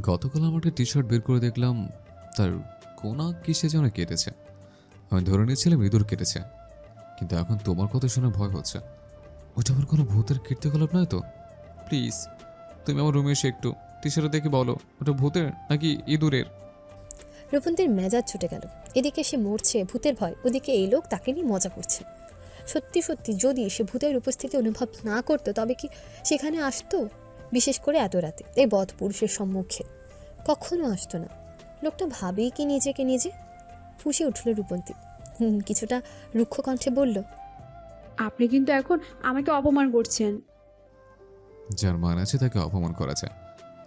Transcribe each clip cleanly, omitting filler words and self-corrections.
গতকাল আমার একটা টি শার্ট বের করে দেখলাম তার কোনা কিসে যেন কেটেছে। আমি ধরে নিয়েছিলাম ইঁদুর কেটেছে, কিন্তু এখন তোমার কথা শুনে ভয় হচ্ছে। ওটা আমার কোনো ভূতের কীর্তিকলাপ নয় তো? প্লিজ তুমি আমার রুমে এসে একটু টি শার্টে দেখে বলো ওটা ভূতের নাকি ইঁদুরের। রূপন্তীর মেজাজ ছুটে গেল। এদিকে সে মরছে ভূতের ভয়, ওদিকে এই লোক তাকে নিয়ে মজা করছে। সত্যি সত্যি যদি সে ভূতের উপস্থিতি অনুভব না করতো তবে কি সেখানে আসতো? বিশেষ করে এত রাতে এই বধ পুরুষের সম্মুখে কখনো আসতো না। লোকটা ভাবেই কি নিজেকে নিজে? ফুঁসে উঠল রূপন্তী। কিছুটা রুক্ষ কণ্ঠে বলল, আপনি কিন্তু এখন আমাকে অপমান করছেন। যার মান আছে তাকে অপমান করা যায়।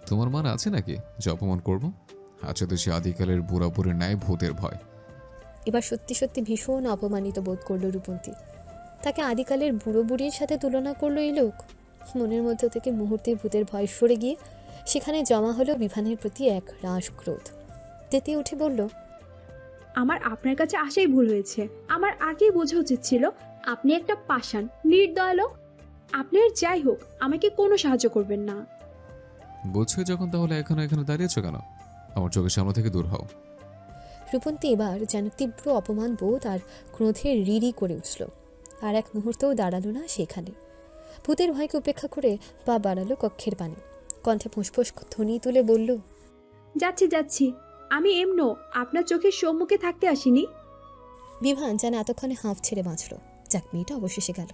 তোমার মান আছে নাকি যে অপমান করবো? আছে তো সে আদিকালের বুড়া বুড়ির ন্যায় ভূতের ভয়। এবার সত্যি সত্যি ভীষণ অপমানিত বোধ করলো রূপন্তী। তাকে আদিকালের বুড়ো বুড়ির সাথে তুলনা করলো এই লোক। মনের মধ্যে থেকে মুহূর্তে ভূতের ভয় সরে গিয়ে সেখানে জমা হলো বিভানের প্রতি এক রাস ক্রোধ। তেতে উঠে বলল, আমার আপনার কাছে আসাই ভুল হয়েছে। আমার আগেই বোঝা উচিত ছিল আপনি একটা পাষাণ নির্দয় লোক। আপনি আর যাই হোক আমাকে কোনো সাহায্য করবেন না। বলছো যখন, তাহলে এখানে দাঁড়িয়েছো কেন? আমার চোখের সামনে থেকে দূর হও। রূপন্তী এবার যেন তীব্র অপমান বোধ আর ক্রোধে রিরি করে উঠল। আর এক মুহূর্তেও দাঁড়ালো না সেখানে। ভূতের ভয়কে উপেক্ষা করে পা বাড়ালো কক্ষের পানে। কণ্ঠে ফুঁসফুস ধ্বনি তুলে বলল, যাচ্ছি যাচ্ছি, আমি এমনো আপনার চোখের সম্মুখে থাকতে আসিনি। বিভান যেন এতক্ষণে হাঁফ ছেড়ে বাঁচল। যাক, মেয়েটা অবশেষে গেল।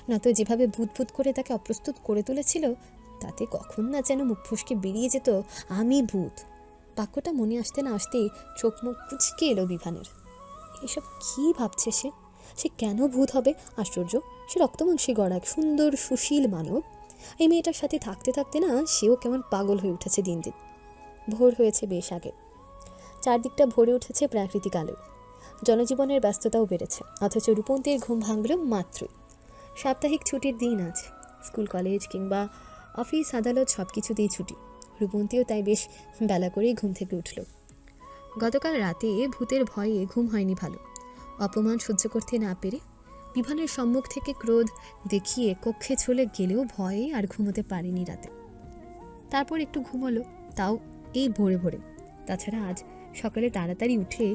নয়তো যেভাবে ভূত ভূত করে তাকে অপ্রস্তুত করে তুলেছিল, তাতে কখন না যেন মুখ ফুসকে বেরিয়ে যেত আমি ভূত। বাক্যটা মনে আসতে না আসতেই চোখ মুখ কুচকে এলো বিভানের। এসব কি ভাবছে সে? সে কেন ভূত হবে? আশ্চর্য! সে রক্তমাংসে গড়া এক সুন্দর সুশীল মানব। এই মেয়েটার সাথে থাকতে থাকতে না সেও কেমন পাগল হয়ে উঠেছে দিন দিন। ভোর হয়েছে বেশ আগে। চারদিকটা ভরে উঠেছে প্রাকৃতিক আলো। জনজীবনের ব্যস্ততাও বেড়েছে, অথচ রূপন্তীর ঘুম ভাঙল মাত্রই। সাপ্তাহিক ছুটির দিন আজ। স্কুল কলেজ কিংবা অফিস আদালত সব কিছুতেই ছুটি। রূপন্তীও তাই বেশ বেলা করেই ঘুম থেকে উঠল। গতকাল রাতে ভূতের ভয়ে ঘুম হয়নি ভালো। অপমান সহ্য করতে না পেরে বিভানের সম্মুখ থেকে ক্রোধ দেখিয়ে কক্ষে চলে গেলেও ভয়ে আর ঘুমোতে পারেনি রাতে। তারপর একটু ঘুমোলো, তাও এই ভোরে ভোরে। তাছাড়া আজ সকালে তাড়াতাড়ি উঠে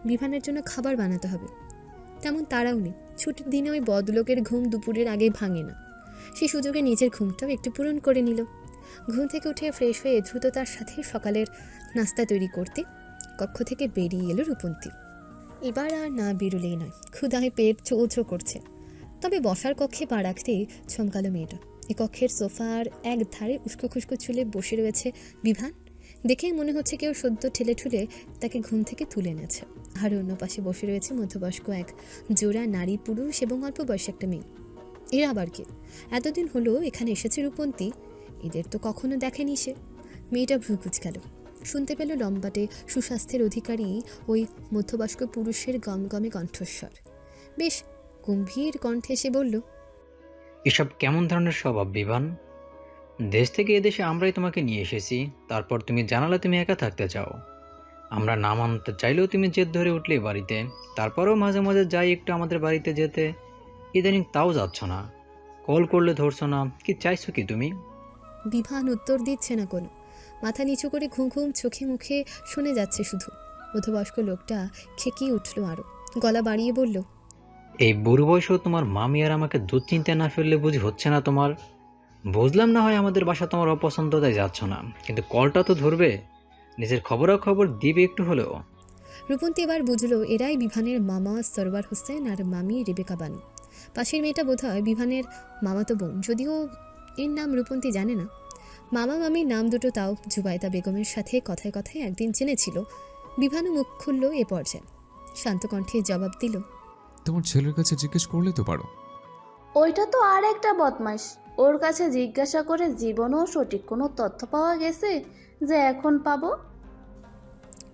বিভানের জন্য খাবার বানাতে হবে। তেমন তাড়াও নেই। ছুটির দিনে ওই বদলোকের ঘুম দুপুরের আগে ভাঙে না। সেই সুযোগে নিজের ঘুমটাও একটু পূরণ করে নিল। ঘুম থেকে উঠে ফ্রেশ হয়ে দ্রুততার সাথে সকালের নাস্তা তৈরি করতে কক্ষ থেকে বেরিয়ে এলো রূপন্তী। এবার আর না বেরোলেই নয়, ক্ষুধায় পেট চৌচো করছে। তবে বসার কক্ষে পা রাখতেই চমকালো মেয়েটা। এ কক্ষের সোফার এক ধারে উস্কো খুস্কো চুলে বসে রয়েছে বিভান। দেখেই মনে হচ্ছে কেউ সদ্য ঠেলে ঠুলে তাকে ঘুম থেকে তুলে এনেছে। আর অন্য পাশে বসে রয়েছে মধ্যবয়স্ক এক জোড়া নারী পুরুষ এবং অল্প বয়সী একটা মেয়ে। এরা আবার কি? এতদিন হলো এখানে এসেছে রূপন্তী, এদের তো কখনো দেখেনি সে। মেয়েটা ভ্রু কুঁচকাল। শুনতে পেল লম্বাটে সুস্বাস্থ্যের অধিকারী ওই মধ্যবয়স্ক পুরুষের গমগমে কণ্ঠস্বর। বেশ গম্ভীর কণ্ঠে সে বলল, এসব কেমন ধরনের স্বভাব বিভান? দেশ থেকে এদেশে আমরাই তোমাকে নিয়ে এসেছি, তারপর তুমি জানালে তুমি একা থাকতে চাও। আমরা না মানতে চাইলেও তুমি জেদ ধরে উঠলে বাড়িতে। তারপরেও মাঝে মাঝে যাই একটু আমাদের বাড়িতে যেতে, ইদানিং তাও যাচ্ছ না। কল করলে ধরছো না, কি চাইছো কি তুমি? বিভান উত্তর দিচ্ছে না কোনো। মাথা নিচু করে ঘুম ঘুম চোখে মুখে শুনে যাচ্ছে শুধু। মধ্যবয়স্ক লোকটা খেকিয়ে উঠল আরো, গলা বাড়িয়ে বলল, এই বুড়ো বয়সেও তোমার মামি আর আমাকে দুশ্চিন্তায় না ফেললে বুঝি হচ্ছে না তোমার? বুঝলাম না হয় আমাদের বাসা তোমার অপছন্দ তাই যাচ্ছ না, কিন্তু কলটা তো ধরবে, নিজের খবরাখবর দিবে একটু হলেও। রূপন্তী এবার বুঝলো এরাই বিভানের মামা সরওয়ার হোসেন আর মামি রেবেকা বানু। পাশের মেয়েটা বোধহয় বিভানের মামাতো বোন, যদিও এর নাম রূপন্তী জানে না। মামা মামির নাম দুটো তাও জুবাইদা বেগমের সাথে কথায় কথায় একদিন জেনেছিল। বিভানও মুখ খুলল এ পর্যায়ে। শান্ত কণ্ঠে জবাব দিল, তোমার ছেলের কাছে জিজ্ঞেস করলে তো পারো। ওইটা তো আর একটা বদমাইশ। ওর কাছে জিজ্ঞাসা করে জীবনেও সঠিক কোনো তথ্য পাওয়া গেছে যে এখন পাবো?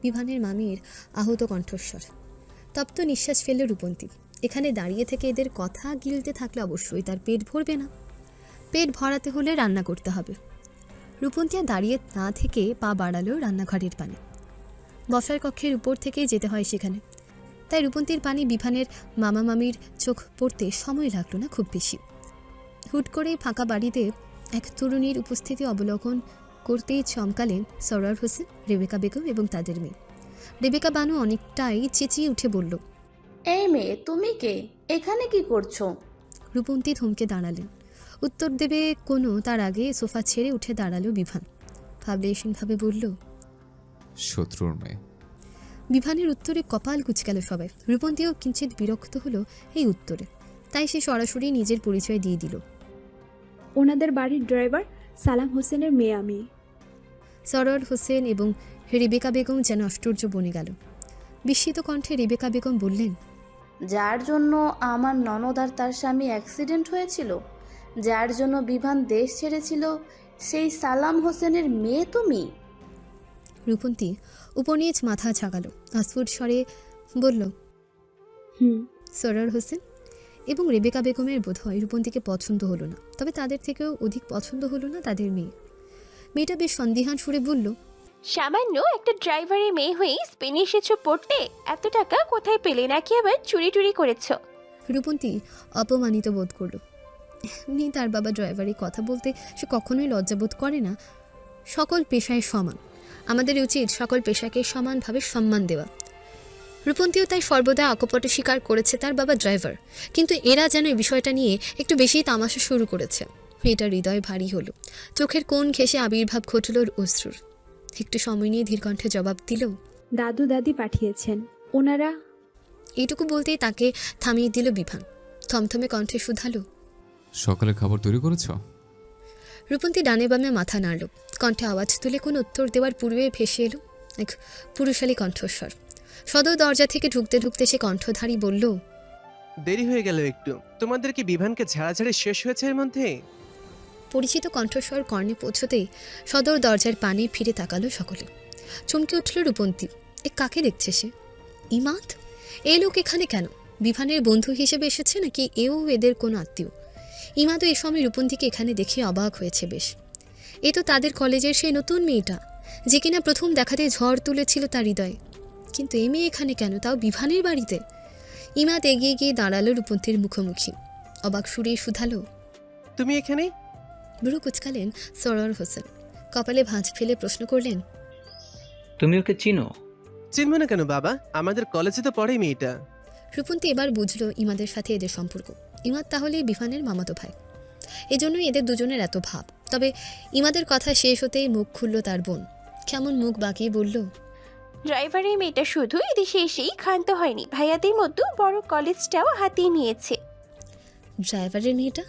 বিভানের মামির আহত কণ্ঠস্বর। তপ্ত নিঃশ্বাস ফেলল রূপন্তী। এখানে দাঁড়িয়ে থেকে এদের কথা গিলতে থাকলে অবশ্যই তার পেট ভরবে না। পেট ভরাতে হলে রান্না করতে হবে। রূপন্তী আর দাঁড়িয়ে না থেকে পা বাড়ালো রান্নাঘরের পানে। বসার কক্ষের উপর থেকেই যেতে হয় সেখানে। তাই রূপন্তীর পানি বিভানের মামা মামির চোখ পড়তে সময় লাগলো না খুব বেশি। হুট করে ফাঁকা বাড়িতে এক তরুণীর উপস্থিতি অবলোকন করতেই চমকালেন সরোয়ার হোসেন, রেবেকা বেগম এবং তাদের মেয়ে। রেবেকা বানু অনেকটাই চেঁচিয়ে উঠে বলল, এই মেয়ে, তুমি কে? এখানে কি করছো? রূপন্তী থমকে দাঁড়ালেন। উত্তর দেবে কোনো তার আগে সোফা ছেড়ে উঠে দাঁড়ালো বিভান। ভাবলেশীনভাবে বলল, শত্রুর মেয়ে। বিভানের উত্তরে কপাল কুঁচকাল সবাই। রূপন্তীও কিঞ্চিত বিরক্ত হলো এই উত্তরে, তাই সে সরাসরি নিজের পরিচয় দিয়ে দিল। ওনাদের বাড়ির ড্রাইভার সালাম হোসেনের মেয়ে আমি। সরোয়ার হোসেন এবং রেবেকা বেগম যেন আশ্চর্য বনে গেল। বিস্মিত কণ্ঠে রেবেকা বেগম বললেন, যার জন্য আমার ননদ আর তার স্বামী অ্যাক্সিডেন্ট হয়েছিল, যার জন্য বিভান দেশ ছেড়েছিল, সেই সালাম হোসেনের মেয়ে তুমি? রূপন্তী উপনিজ মাথা ঝাঁকালো, আস্ফুট স্বরে বলল, হুম। সরোয়ার হোসেন এবং রেবেকা বেগমের বোধহয় রূপন্তীকে পছন্দ হলো না, তবে তাদের থেকেও অধিক পছন্দ হলো না তাদের মেয়ে। মেয়েটা বেশ সন্দিহান সুরে বলল, সামান্য একটা ড্রাইভারের মেয়ে হয়ে স্পেনে এসেছো পড়তে, এত টাকা কোথায় পেলে, নাকি আবার চুরি টুরি করেছো? রূপন্তী অপমানিত বোধ করল। এমনি তার বাবা ড্রাইভারের কথা বলতে সে কখনোই লজ্জাবোধ করে না। সকল পেশায় সমান, আমাদের উচিত সকল পেশাকে সমানভাবে সম্মান দেওয়া। রূপন্তীও তাই সর্বদা আকপট স্বীকার করেছে তার বাবা ড্রাইভার, কিন্তু এরা যেন এই বিষয়টা নিয়ে একটু বেশিই তামাশা শুরু করেছে। মেয়েটার হৃদয় ভারী হলো, চোখের কোণ ঘেঁষে আবির্ভাব ঘটল অশ্রুর। একটু সময় নিয়ে ধীর কণ্ঠে জবাব দিল, দাদু দাদি পাঠিয়েছেন, ওনারা। এইটুকু বলতেই তাকে থামিয়ে দিল বিভান। থমথমে কণ্ঠে শুধালো, সকালে খাবার তৈরি করেছ? রূপন্তী ডানে বামে মাথা নাড়ল। কণ্ঠে আওয়াজ তুলে কোনো উত্তর দেওয়ার পূর্বে ভেসে এলো এক পুরুষালী কণ্ঠস্বর। সদর দরজা থেকে ঢুকতে ঢুকতে সে কণ্ঠধারী বলল, দেরি হয়ে গেল একটু। তোমাদের কি বিভানকে ঝাড়াঝাড়ি শেষ হয়েছে এর মধ্যে? পরিচিত কণ্ঠস্বর কর্ণে পৌঁছতেই সদর দরজার পানে ফিরে তাকালো সকলে। চমকে উঠল রূপন্তী। এ কাকে দেখছে সে? ইমাদ? এ লোক এখানে কেন? বিভানের বন্ধু হিসেবে এসেছে নাকি এও এদের কোনো আত্মীয়? ইমাদও এ সময় রূপন্তীকে এখানে দেখে অবাক হয়েছে বেশ। এ তো তাদের কলেজের সেই নতুন মেয়েটা, যে কিনা প্রথম দেখাতে ঝড় তুলেছিল তার হৃদয়ে। কিন্তু এই মেয়ে এখানে কেন, তাও বিভানের বাড়িতে? ইমাদ এগিয়ে গিয়ে দাঁড়ালো রূপন্তীর মুখোমুখি। অবাক সুরে শুধালো, তুমি এখানে? বুড়ো কুচকালেন সরোয়ার হোসেন। কপালে ভাঁজ ফেলে প্রশ্ন করলেন, তুমি ওকে চিনো? চিনব না কেন বাবা, আমাদের কলেজে তো পড়ে মেয়েটা। রূপন্তী এবার বুঝলো ইমাদের সাথে এদের সম্পর্ক। ইমাদ তাহলে বিভানের মামাতো ভাই, এজন্যই এদের দুজনের এত ভাব। তবে ইমাদের কথা শেষ হতেই মুখ খুলল তার বোন। কেমন মুখ বাঁকিয়ে বলল, ড্রাইভারের মেয়েটা শুধু এদেশে এসেই ক্ষান্ত হয়নি, ভাইয়াদের মতো বড় কলেজটাও হাতিয়ে নিয়েছে। ড্রাইভারের মেয়েটা?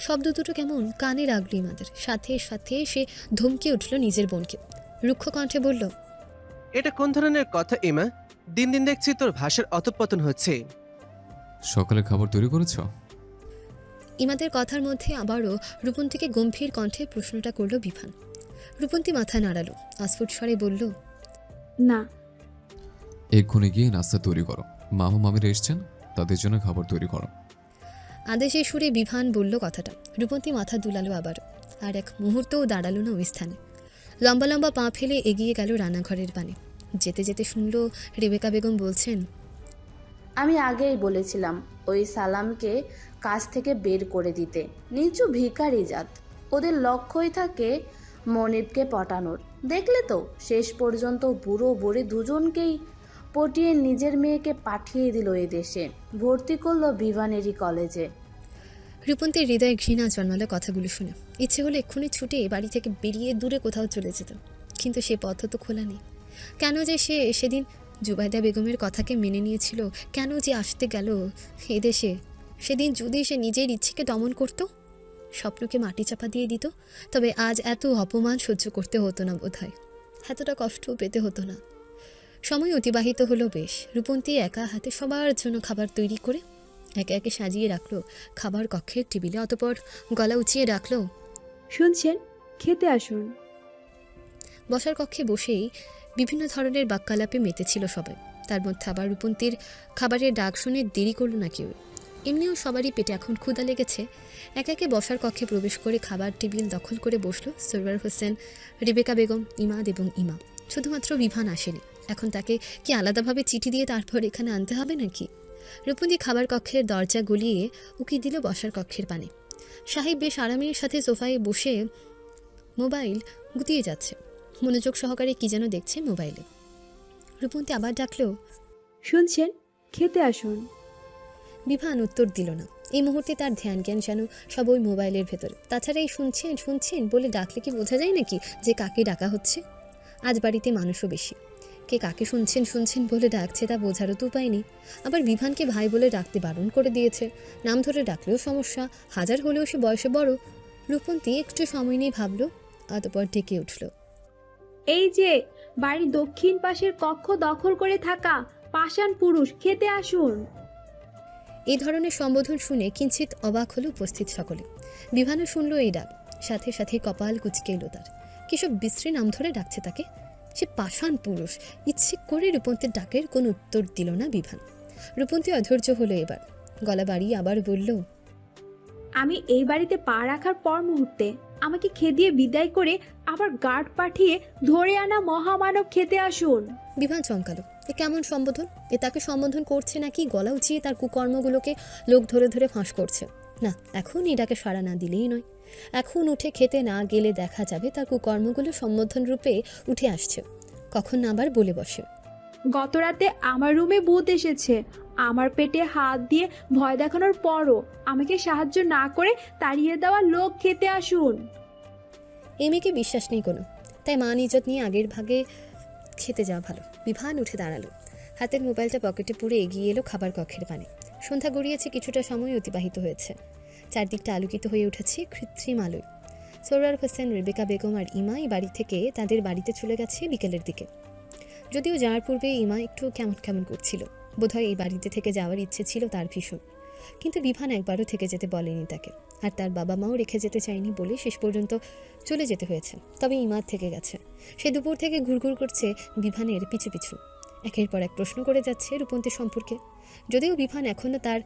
শব্দ দুটো কেমন কানে লাগলো ইমাদের। সাথে সাথে সে ধমকে উঠল নিজের বোনকে। রুক্ষ কণ্ঠে বলল, এটা কোন ধরনের কথা এমা? দিন দিন দেখছি তোর ভাষার অধঃপতন হচ্ছে। সকালে খাবার তৈরি করেছ? ইমাদের কথার মধ্যে আবারও রূপন্তীকে গম্ভীর কণ্ঠে প্রশ্নটা করল বিভান। রূপন্তী মাথা নাড়ালো, অস্ফুট স্বরে বলল, না। এক্ষুনি গিয়ে নাস্তা তৈরি করো। মামা মামিরা এসছেন, তাদের জন্য খাবার তৈরি করো। আদেশের সুরে বিভান বলল কথাটা। রূপন্তী মাথা দুলালো আবার, আর এক মুহূর্তও দাঁড়ালো না ওই স্থানে। লম্বা লম্বা পা ফেলে এগিয়ে গেল রান্নাঘরের পানে। যেতে যেতে শুনল রেবেকা বেগম বলছেন, আমি আগেই বলেছিলাম ওই সালামকে কাজ থেকে বের করে দিতে। নিচু ভিখারি জাত, ওদের লক্ষ্যই থাকে মনিবকে পটানোর। দেখলে তো, শেষ পর্যন্ত বুড়ো বুড়ি দুজনকেই পটিয়ে নিজের মেয়েকে পাঠিয়ে দিল এ দেশে, ভর্তি করলো বিভানেরই কলেজে। রূপন্তীর হৃদয়ে ঘৃণা জন্মালো কথাগুলো শুনে। ইচ্ছে হলো এক্ষুনি ছুটে বাড়ি থেকে বেরিয়ে দূরে কোথাও চলে যেত, কিন্তু সে পথ তো খোলা নেই। কেন যে সে সেদিন জুবাইদা বেগমের কথাকে মেনে নিয়েছিল, কেন যে আসতে গেল এদেশে? সেদিন যদি সে নিজের ইচ্ছেকে দমন করত, স্বপ্নকে মাটি চাপা দিয়ে দিত, তবে আজ এত অপমান সহ্য করতে হতো না বোধহয়, এতটা কষ্টও পেতে হতো না। সময় অতিবাহিত হলো বেশ। রূপন্তী একা হাতে সবার জন্য খাবার তৈরি করে একে একে সাজিয়ে রাখলো খাবার কক্ষের টেবিলে। অতপর গলা উঁচিয়ে রাখলো, শুনছেন, খেতে আসুন। বসার কক্ষে বসেই বিভিন্ন ধরনের বাক্যালাপে মেতেছিল সবাই। তার মধ্যে আবার রূপন্তীর খাবারের ডাক শুনে দেরি করল না কেউ। এমনিও সবারই পেটে এখন ক্ষুধা লেগেছে। একে একে বসার কক্ষে প্রবেশ করে খাবার টেবিল দখল করে বসলো সরওয়ার হোসেন, রেবেকা বেগম, ইমাদ এবং ইমা। শুধুমাত্র বিভান আসেনি। এখন তাকে কি আলাদাভাবে চিঠি দিয়ে তারপর এখানে আনতে হবে নাকি? রূপন্তী খাবার কক্ষের দরজা গলিয়ে উকি দিল বসার কক্ষের পানে। সাহেব বেশ আরামের সাথে সোফায় বসে মোবাইল গুতিয়ে যাচ্ছে, মনোযোগ সহকারে কি যেন দেখছে মোবাইলে। রূপন্তী আবার ডাকলো, শুনছেন? খেতে আসুন। বিভান উত্তর দিল না। এই মুহূর্তে তার ধ্যান জ্ঞান যেন সব ওই মোবাইলের ভেতরে। তাছাড়া এই শুনছেন শুনছেন বলে ডাকলে কি বোঝা যায় নাকি যে কাকে ডাকা হচ্ছে? আজ বাড়িতে মানুষও বেশি, কে কাকে শুনছেন শুনছেন বলে ডাকছে তা বোঝারও তো উপায় নেই। আবার বিভানকে ভাই বলে ডাকতে বারণ করে দিয়েছে, নাম ধরে ডাকলেও সমস্যা, হাজার হলেও সে বয়সে বড়। রূপন্তী একটু সময় নিয়ে ভাবল, অতঃপর ডেকে উঠল, এই যে বাড়ির দক্ষিণ পাশের কক্ষ দখল করে থাকা পাষাণ পুরুষ, খেতে আসুন। এই ধরনের সম্বোধন শুনে কিঞ্চিত অবাক হলো উপস্থিত সকলে। বিভানও শুনল এই ডাক, সাথে সাথে কপাল কুঁচকে এলো তার। কিসব বিশ্রী নাম ধরে ডাকছে তাকে, সে পাষাণ পুরুষ। ইচ্ছে করে রূপন্তীর ডাকের কোনো উত্তর দিল না বিভান। রূপন্তী অধৈর্য হলো এবার, গলা বাড়িয়ে আবার বলল, আমি এই বাড়িতে পা রাখার পর মুহূর্তে আমাকে খেদিয়ে বিদায় করে আবার গার্ড পাঠিয়ে ধরে আনা মহামানব খেতে আসুন। বিভান চমকালো, এ কেমন সম্বোধন? এ তাকে সম্বোধন করছে নাকি গলা উঁচিয়ে তার কুকর্মগুলোকে লোক ধরে ধরে ফাঁস করছে? না, এখন এই ডাকে সাড়া না দিলেই নয়। এখন উঠে খেতে না গেলে দেখা যাবে তার কুকর্মগুলো সম্বোধন রূপে উঠে আসছে, কখন না আবার বলে বসে। গতরাতে আমার রুমে ভূত এসেছে, আমার পেটে হাত দিয়ে ভয় দেখানোর পরও আমাকে সাহায্য না করে তাড়িয়ে দেওয়া লোক খেতে আসুন। এই মেয়েকে বিশ্বাস নেই কোনো, তাই মান ইজ্জত নিয়ে আগের ভাগে খেতে যাওয়া ভালো। বিভান উঠে দাঁড়ালো, হাতের মোবাইলটা পকেটে পুরে এগিয়ে এলো খাবার কক্ষের পানে। সন্ধ্যা গড়িয়েছে, কিছুটা সময় অতিবাহিত হয়েছে, চারদিকটা আলোকিত হয়ে উঠেছে কৃত্রিম আলোয়। সোহরার হোসেন, রেবেকা বেগম আর ইমা এই বাড়ি থেকে তাদের বাড়িতে চলে গেছে বিকেলের দিকে। যদিও যাওয়ার পূর্বে ইমা একটু কেমন কেমন করছিল, বোধহয় এই বাড়িতে থেকে যাওয়ার ইচ্ছে ছিল তার ভীষণ, কিন্তু বিভান একবারও থেকে যেতে বলেনি তাকে, আর তার বাবা মাও রেখে যেতে চায়নি বলে শেষ পর্যন্ত চলে যেতে হয়েছে। তবে ইমাদ থেকে গেছে, সে দুপুর থেকে ঘুরঘুর করছে বিভানের পিছু পিছু, একের পর এক প্রশ্ন করে যাচ্ছে রূপন্তী সম্পর্কে। যদিও বিভান এখনও তার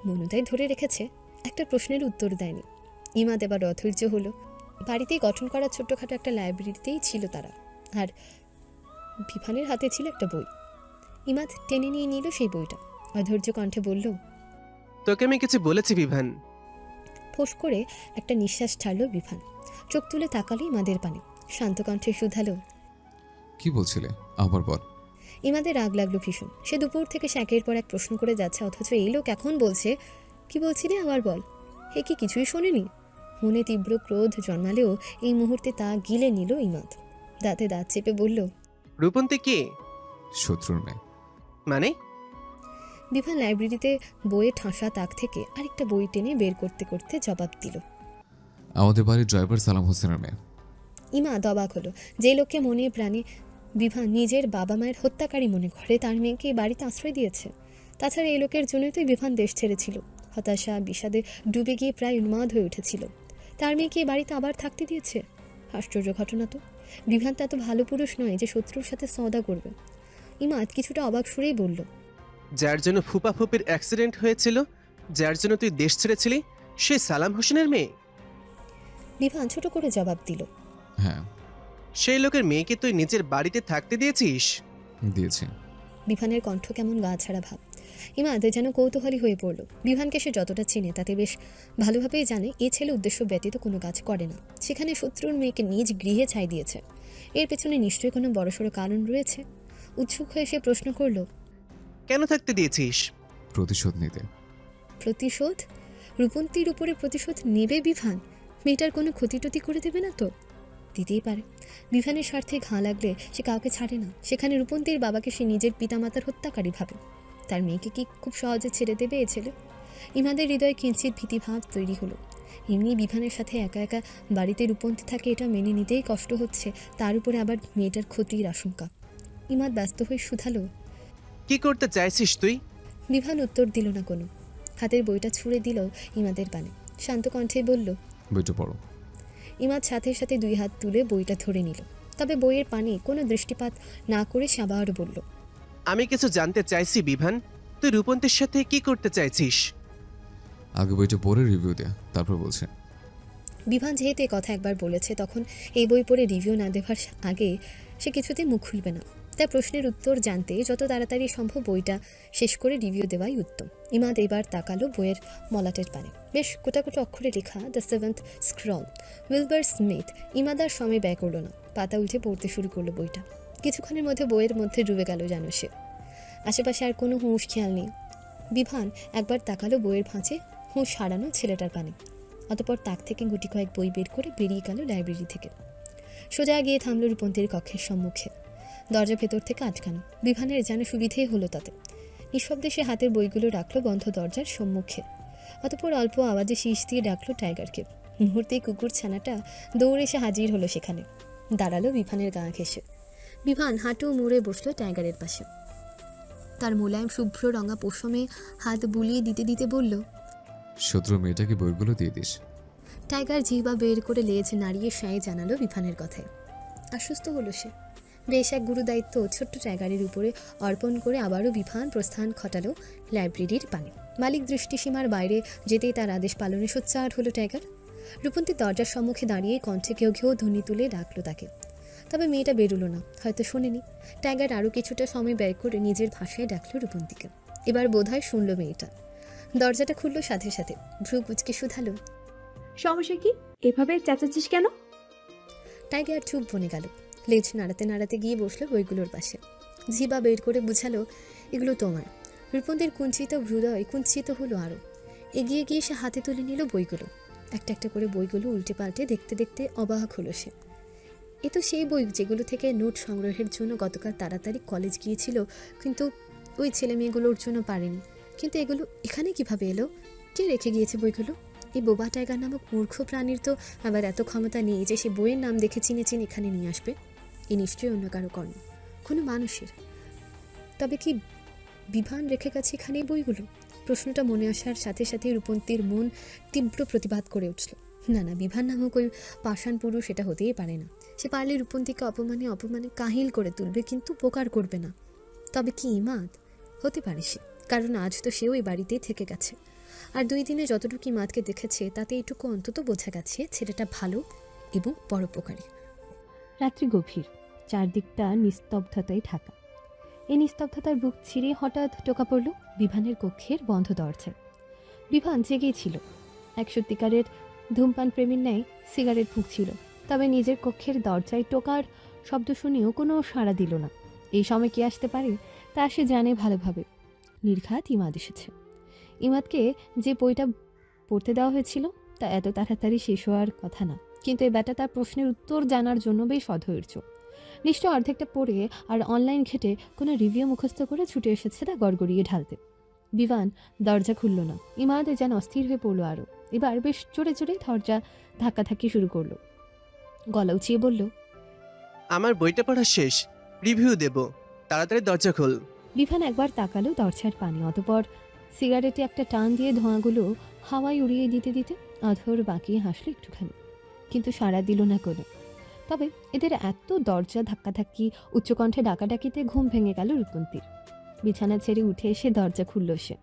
মনটাই ধরে রেখেছে, একটা প্রশ্নের উত্তর দেয়নি। ইমাদ এবার অধৈর্য হলো। বাড়িতেই গঠন করা ছোট্টখাটো একটা লাইব্রেরিতেই ছিল তারা, আর বিভানের হাতে ছিল একটা বই। ইমাদ টেনে নিয়ে নিল সেই বইটা, অধৈর্য কণ্ঠে বলল, তোকে আমি কিছু বলেছি বিভান? ফোঁস করে একটা নিঃশ্বাস ছাড়ল বিভান, চোখ তুলে তাকালো ইমাদের পানে, শান্ত কণ্ঠে শুধালো, কি বলছিলে আবার বল। ইমাদের রাগ লাগলো ভীষণ। সে দুপুর থেকে সে একের পর এক প্রশ্ন করে যাচ্ছে, অথচ এই লোক এখন বলছে কি বলছিলে আবার বল। হে কি কিছুই শোনেনি? মনে তীব্র ক্রোধ জন্মালেও এই মুহূর্তে তা গিলে নিল ইমাদ। দাঁতে দাঁত চেপে বলল, রূপন্তী কে? শত্রুর মেয়ে। মানে? বিভান লাইব্রেরিতে বইয়ে ঠাসা তাক থেকে আরেকটা বই টেনে বের করতে করতে জবাব দিল, আমাদের বাড়ির ড্রাইভার সালাম হোসেনের মেয়ে। ইমাদ অবাক হলো। যে লোককে মনে প্রাণে বিভান নিজের বাবা মায়ের হত্যাকারী মনে করে তার মেয়েকে এই বাড়িতে আশ্রয় দিয়েছে। তাছাড়া এই লোকের জন্যই তো বিভান দেশ ছেড়েছিল, হতাশা বিষাদে ডুবে গিয়ে প্রায় উন্মাদ হয়ে উঠেছিল। তার মেয়েকে এই বাড়িতে আবার থাকতে দিয়েছে। আশ্চর্য ঘটনা তো। বিভান তা তো ভালো পুরুষ নয় যে শত্রুর সাথে সওদা করবে। ইমাদ কিছুটা অবাক সুরেই বলল, যার জন্য ফুপা ফুপির অ্যাক্সিডেন্ট হয়েছিল, যার জন্য তুই দেশ ছেড়েছিলি, সে সালাম হোসেনের মেয়ে? বিভান ছোট করে জবাব দিল, হ্যাঁ সেই লোকের মেয়েকে তুই নিজের বাড়িতে থাকতে দিয়েছিস? দিয়েছি। বিভানের কণ্ঠ কেমন গা ছাড়া ভাব। ইমাদ যেন কৌতূহলী হয়ে পড়ল। বিভানকে সে যতটা চেনে তাতে বেশ ভালোভাবেই জানে এ ছেলে উদ্দেশ্য ব্যতীত কোনো কাজ করে না। সেখানে শত্রুর মেয়েকে নিজ গৃহে ছাই দিয়েছে, এর পেছনে নিশ্চয়ই কোনো বড়সড় কারণ রয়েছে। উৎসুক হয়ে সে প্রশ্ন করল, কেন থাকতে দিয়েছিস? প্রতিশোধ নিতে। প্রতিশোধ? রূপন্তীর উপরে প্রতিশোধ নেবে বিভান? মেয়েটার কোনো ক্ষতিটতি করে দেবে না তো? দিতেই পারে। বিভানের স্বার্থে ঘা লাগলে সে কাউকে ছাড়ে না। সেখানে রূপন্তীর বাবাকে সে নিজের পিতামাতার হত্যাকারী ভাবে, তার মেয়েকে কি খুব সহজে ছেড়ে দেবে এ ছেলে? ইমাদের হৃদয়ে কিঞ্চিত ভীতিভাব তৈরি হলো। এমনি বিভানের সাথে একা একা বাড়িতে রূপন্তী থাকে এটা মেনে নিতেই কষ্ট হচ্ছে, তার উপরে আবার মেয়েটার ক্ষতির আশঙ্কা। ইমাদ ব্যস্ত হয়ে শুধালো, কি করতে চাইছিস তুই? বিভান উত্তর দিল না কোনো। হাতের বইটা ছুঁড়ে দিল ইমাদের পানে, শান্ত কণ্ঠে বলল, বইটা পড়ো। ইমাদ সাথে সাথে দুই হাত তুলে বইটা ধরে নিল, তবে বইয়ের পানে কোনো দৃষ্টিপাত না করে সে আবার বলল, আমি কিছু জানতে চাইছি বিভান, তুই রূপন্তীর সাথে কি করতে চাইছিস? আগে বইটা পড়ে রিভিউ দে, তারপর বলছে। বিভান যেহেতু এই কথা একবার বলেছে, তখন এই বই পড়ে রিভিউ না দেওয়ার আগে সে কিছুতেই মুখ খুলবে না। তাই প্রশ্নের উত্তর জানতে যত তাড়াতাড়ি সম্ভব বইটা শেষ করে রিভিউ দেওয়াই উত্তম। ইমাদ এবার তাকালো বইয়ের মলাটের পানে। বেশ কোটাকুটো অক্ষরে লেখা the seventh scroll, Wilbur Smith. Imad আর সময় ব্যয় করলো না, পাতা উল্টে পড়তে শুরু করলো বইটা। কিছুক্ষণের মধ্যে বইয়ের মধ্যে ডুবে গেল যেন সে। আশেপাশে আর কোনো হুঁশ খেয়াল নেই। বিভান একবার তাকালো বইয়ের ভাঁজে হুঁশ হারানো ছেলেটার পানে। অতপর তাক থেকে গুটি কয়েক বই বের করে বেরিয়ে গেল লাইব্রেরি থেকে। সোজা গিয়ে থামল রূপন্তীর কক্ষের সম্মুখে। দরজা ভেতর থেকে আটকানো, বিভানের যেন সুবিধেই হলো তাতে। নিঃশব্দে সে হাতের বইগুলো রাখলো বন্ধ দরজার সম্মুখে। অতপর অল্প আওয়াজে শীষ দিয়ে ডাকলো টাইগারকে। মুহূর্তেই কুকুর ছানাটা দৌড়ে এসে হাজির হলো সেখানে। দাঁড়ালো বিভানের গা ঘেঁষে। বিভান হাঁটু মুড়ে বসলো টাইগারের পাশে। তার মোলায়েম শুভ্র রঙা পশমে হাত বুলিয়ে দিতে দিতে বলল, শত্রু মেয়েটাকে বইগুলো দিয়ে দিস। টাইগার জিহ্বা বের করে লেজ নাড়িয়ে সায় জানালো বিভানের কথায়। আশ্বস্ত হলো সে। বেশ এক গুরুদায়িত্ব ছোট্ট টাইগারের উপরে অর্পণ করে আবারও বিভান প্রস্থান ঘটালো লাইব্রেরির পানে। মালিক দৃষ্টিসীমার বাইরে যেতেই তার আদেশ পালনে সোচ্চার হলো টাইগার। রূপন্তীর দরজার সম্মুখে দাঁড়িয়ে কণ্ঠে কেউ কেউ ধ্বনি তুলে ডাকলো তাকে। তবে মেয়েটা বেরুলো না, হয়তো শোনেনি। টাইগার আরও কিছুটা সময় ব্যয় করে নিজের ভাষায় ডাকলো রূপন্তীকে। এবার বোধহয় শুনল মেয়েটা। দরজাটা খুললো সাথে সাথে। ভ্রু কুচকে শুধালো, সমস্যা কি? এভাবে চেঁচাচ্ছিস কেন? টাইগার চুপ বনে গেল। লেজ নাড়াতে নাড়াতে গিয়ে বসলো বইগুলোর পাশে। জিবা বের করে বুঝালো, এগুলো তোমার। রূপন্তীর কুঞ্চিত হৃদয় কুঞ্চিত হলো আরও। এগিয়ে গিয়ে সে হাতে তুলে নিল বইগুলো। একটা একটা করে বইগুলো উল্টে পাল্টে দেখতে দেখতে অবাক হলো সে। এ তো সেই বই যেগুলো থেকে নোট সংগ্রহের জন্য গতকাল তাড়াতাড়ি কলেজ গিয়েছিল, কিন্তু ওই ছেলে মেয়েগুলোর জন্য পারেনি। কিন্তু এগুলো এখানে কিভাবে এলো? কে রেখে গিয়েছে বইগুলো? এই বোবা টাইগার নামক মূর্খ প্রাণীর তো আবার এত ক্ষমতা নেই যে সে বইয়ের নাম দেখে চিনে চিনে এখানে নিয়ে আসবে। এ নিশ্চয়ই অন্য কারো কর্ম, কোনো মানুষের। তবে কি বিভান রেখে গেছে এখানে এই বইগুলো? প্রশ্নটা মনে আসার সাথে সাথে রূপন্তীর মন তীব্র প্রতিবাদ করে উঠল। না না, বিভান নামক ওই পাষাণ পুরুষ এটা হতেই পারে না। সে পারলে রূপন্তীকে অপমানে অপমানে কাহিল করে তুলবে, কিন্তু উপকার করবে না। তবে কি ইমাদ? হতে পারে সে, কারণ আজ তো সেও এই বাড়িতেই থেকে গেছে। আর 2 দিনে যতটুকু ইমাদকে দেখেছে তাতে এইটুকু অন্তত বোঝা গেছে ছেলেটা ভালো এবং পরোপকারী। রাত্রি গভীর, চারদিকটা নিস্তব্ধতায় ঢাকা। এই নিস্তব্ধতার বুক ছিঁড়ে হঠাৎ টোকা পড়ল বিভানের কক্ষের বন্ধ দরজায়। বিভান জেগেই ছিল। এক সত্যিকারের ধূমপান প্রেমীর ন্যায় সিগারেট ফুঁকছিল, তবে নিজের কক্ষের দরজায় টোকার শব্দ শুনেও কোনো সাড়া দিল না। এই সময় কি আসতে পারে তা সে জানে ভালোভাবে। নির্ঘাত ইমাদ এসেছে। ইমাদকে যে বইটা পড়তে দেওয়া হয়েছিল তা এত তাড়াতাড়ি শেষ হওয়ার কথা না, কিন্তু এই ব্যাটা তার প্রশ্নের উত্তর জানার জন্য বেশ অধৈর্য। নিশ্চয় অর্ধেকটা পড়ে আর অনলাইন ঘেটে কোনো রিভিউ মুখস্থ করে ছুটে এসেছে তা গড়গড়িয়ে ঢালতে। বিভান দরজা খুলল না। ইমাদ যেন অস্থির হয়ে পড়ল আরও। এবার বেশ জোরে জোরে দরজা ধাক্কাধাক্কি শুরু করলো। গলা উঁচিয়ে বলল, আমার বইটা পড়া শেষ, রিভিউ দেব, তাড়াতাড়ি দরজা খোল। বিভান একবার তাকালো দরজার পানে, অতপর সিগারেটে একটা টান দিয়ে ধোঁয়াগুলো হাওয়ায় উড়িয়ে দিতে দিতে আধর বাঁকিয়ে হাসলো একটুখানি, কিন্তু সাড়া দিল না কোনো। তবে এদের এত দরজা ধাক্কাধাক্কি উচ্চকণ্ঠে ডাকাডাকিতে ঘুম ভেঙে গেল রূপন্তীর। বিছানা ছেড়ে উঠে এসে দরজা খুলল সে।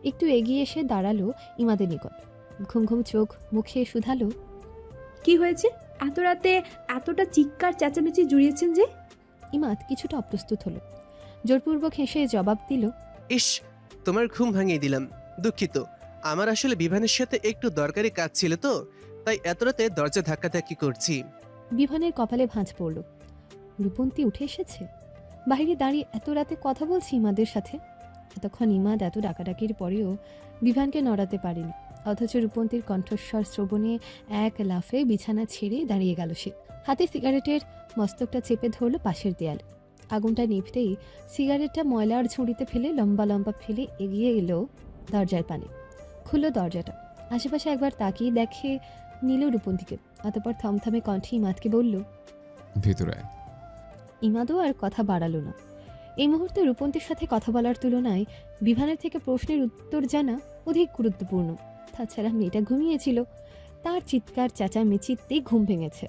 একটু এগিয়ে এসে দাঁড়ালো ইমাদের নিকট। ঘুম ঘুম চোখ মুখে শুধালো, কি হয়েছে? এত রাতে এতটা চিৎকার চেঁচামেচি জুড়িয়েছেন যে? ইমাদ কিছুটা অপ্রস্তুত হলো। জোরপূর্বক হেসে জবাব দিল, ইস, তোমার ঘুম ভাঙিয়ে দিলাম, দুঃখিত। আমার আসলে বিভানের সাথে একটু দরকারি কাজ ছিল তো, তাই এত রাতে দরজা ধাক্কাধাক্কি করছি। বিভানের কপালে ভাঁজ পড়ল। রূপন্তী উঠে এসেছে? বাইরে দাঁড়িয়ে এত রাতে কথা বলছি ইমাদের সাথে। এতক্ষণ ইমাদ এত ডাকাডাকির পরেও বিভানকে নড়াতে পারেনি, অথচ রূপন্তীর কণ্ঠস্বর শ্রবণে এক লাফে বিছানা ছেড়ে দাঁড়িয়ে গেল সে। হাতে সিগারেটের মস্তকটা চেপে ধরল পাশের দেয়াল। আগুনটা নিভতেই সিগারেটটা ময়লার ঝুড়িতে ফেলে লম্বা লম্বা ফেলে এগিয়ে এলো দরজার পানে। খুলল দরজাটা। আশেপাশে একবার তাকিয়ে দেখে নিল রূপন্তীকে। অতপর থমথমে কণ্ঠে ইমাদকে বলল, ভিতরে আয়। ইমাদও আর কথা বাড়ালো না। এই মুহূর্তে রূপন্তীর সাথে কথা বলার তুলনায় বিভানের থেকে প্রশ্নের উত্তর জানা অধিক গুরুত্বপূর্ণ। তাছাড়া মেয়েটা ঘুমিয়েছিল, তার চিৎকার চেঁচামেচিতেই ঘুম ভেঙেছে।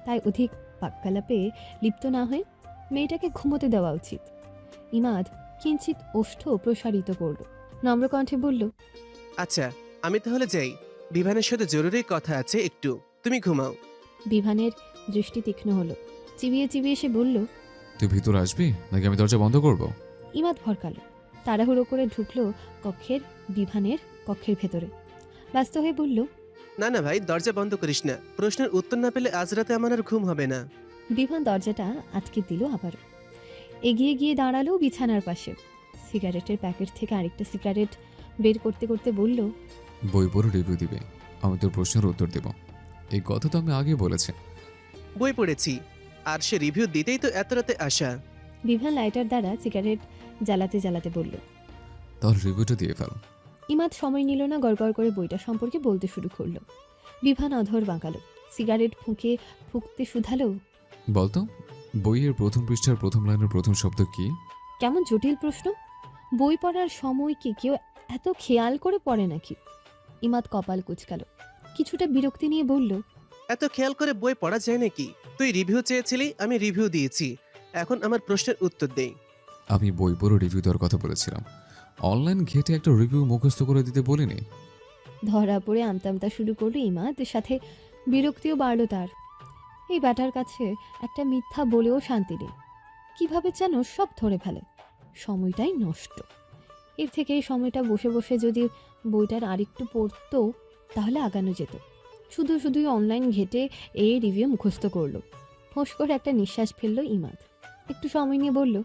তাই অধিক বাক্যালাপে লিপ্ত না হয়ে মেয়েটাকে ঘুমোতে দেওয়া উচিত। ইমাদ কিঞ্চিত ওষ্ঠ প্রসারিত করল, নম্রকণ্ঠে বলল, আচ্ছা, আমি তাহলে যাই, বিভানের সাথে জরুরি কথা আছে একটু, তুমি ঘুমাও। বিভানের দৃষ্টি তীক্ষ্ণ হলো। চিবিয়ে চিবিয়ে সে বলল, তুই ভিতরে আসবি নাকি আমি দরজা বন্ধ করব? ইমাদ ভরকালো, তাড়াহুড়ো করে ঢুকলো বিভানের কক্ষের ভেতরে। ব্যস্ত হয়ে বলল, না না ভাই, দরজা বন্ধ করিস না, প্রশ্নের উত্তর না পেলে আজ রাতে আমার আর ঘুম হবে না। বিভান দরজাটা আটকে দিল আবারও। এগিয়ে গিয়ে দাঁড়ালো বিছানার পাশে। সিগারেটের প্যাকেট থেকে আরেকটা সিগারেট বের করতে করতে বলল, বই পড়ে রিভিউ দিবে, আমি তোর প্রশ্নের উত্তর দেব। এই কথা তো আমি আগে বলেছি। বই পড়েছি, আর সে রিভিউ দিতেই তো এত রাতে আসা। বিভান লাইটার দ্বারা সিগারেট জ্বালাতে জ্বালাতে বলল। তাহলে রিভিউটা দিয়ে ফেল। ইমাদ সময় নিল না, গড়গড় করে বইটা সম্পর্কে বলতে শুরু করলো। বিভান অধর বাঁকালো, সিগারেট ফুঁকতে শুধালো, বলতো, বইয়ের প্রথম পৃষ্ঠার প্রথম লাইনের প্রথম শব্দ কি? কেমন জটিল প্রশ্ন! বই পড়ার সময় কি কেউ এত খেয়াল করে পড়ে নাকি? ইমাদ কপাল কুঁচকালো, কিছুটা বিরক্তি নিয়ে বলল, এত খেয়াল করে বই পড়া যায় নাকি? তুই রিভিউ চেয়েছিলি, আমি রিভিউ দিয়েছি, এখন আমার প্রশ্নের উত্তর দেই। আমি বই পড়ে রিভিউ দেওয়ার কথা বলেছিলাম, অনলাইন ঘেটে একটা রিভিউ মুখস্থ করে দিতে বলিনি। ধরা পড়ে আমতা শুরু করলো ইমাদ, সাথে বিরক্তিও বাড়ল তার। এই ব্যাটার কাছে একটা মিথ্যা বলেও শান্তি নেই, কিভাবে যেন সব ধরে ফেলে। সময়টাই নষ্ট। এর থেকে এই সময়টা বসে বসে যদি বইটার আরেকটু পড়তো তাহলে আগানো যেত। শুধুই অনলাইন ঘেটে এই রিভিউ মুখস্থ করলো। ফোঁস করে একটা নিঃশ্বাস ফেললো ইমাদ, একটু সময় নিয়ে বলল,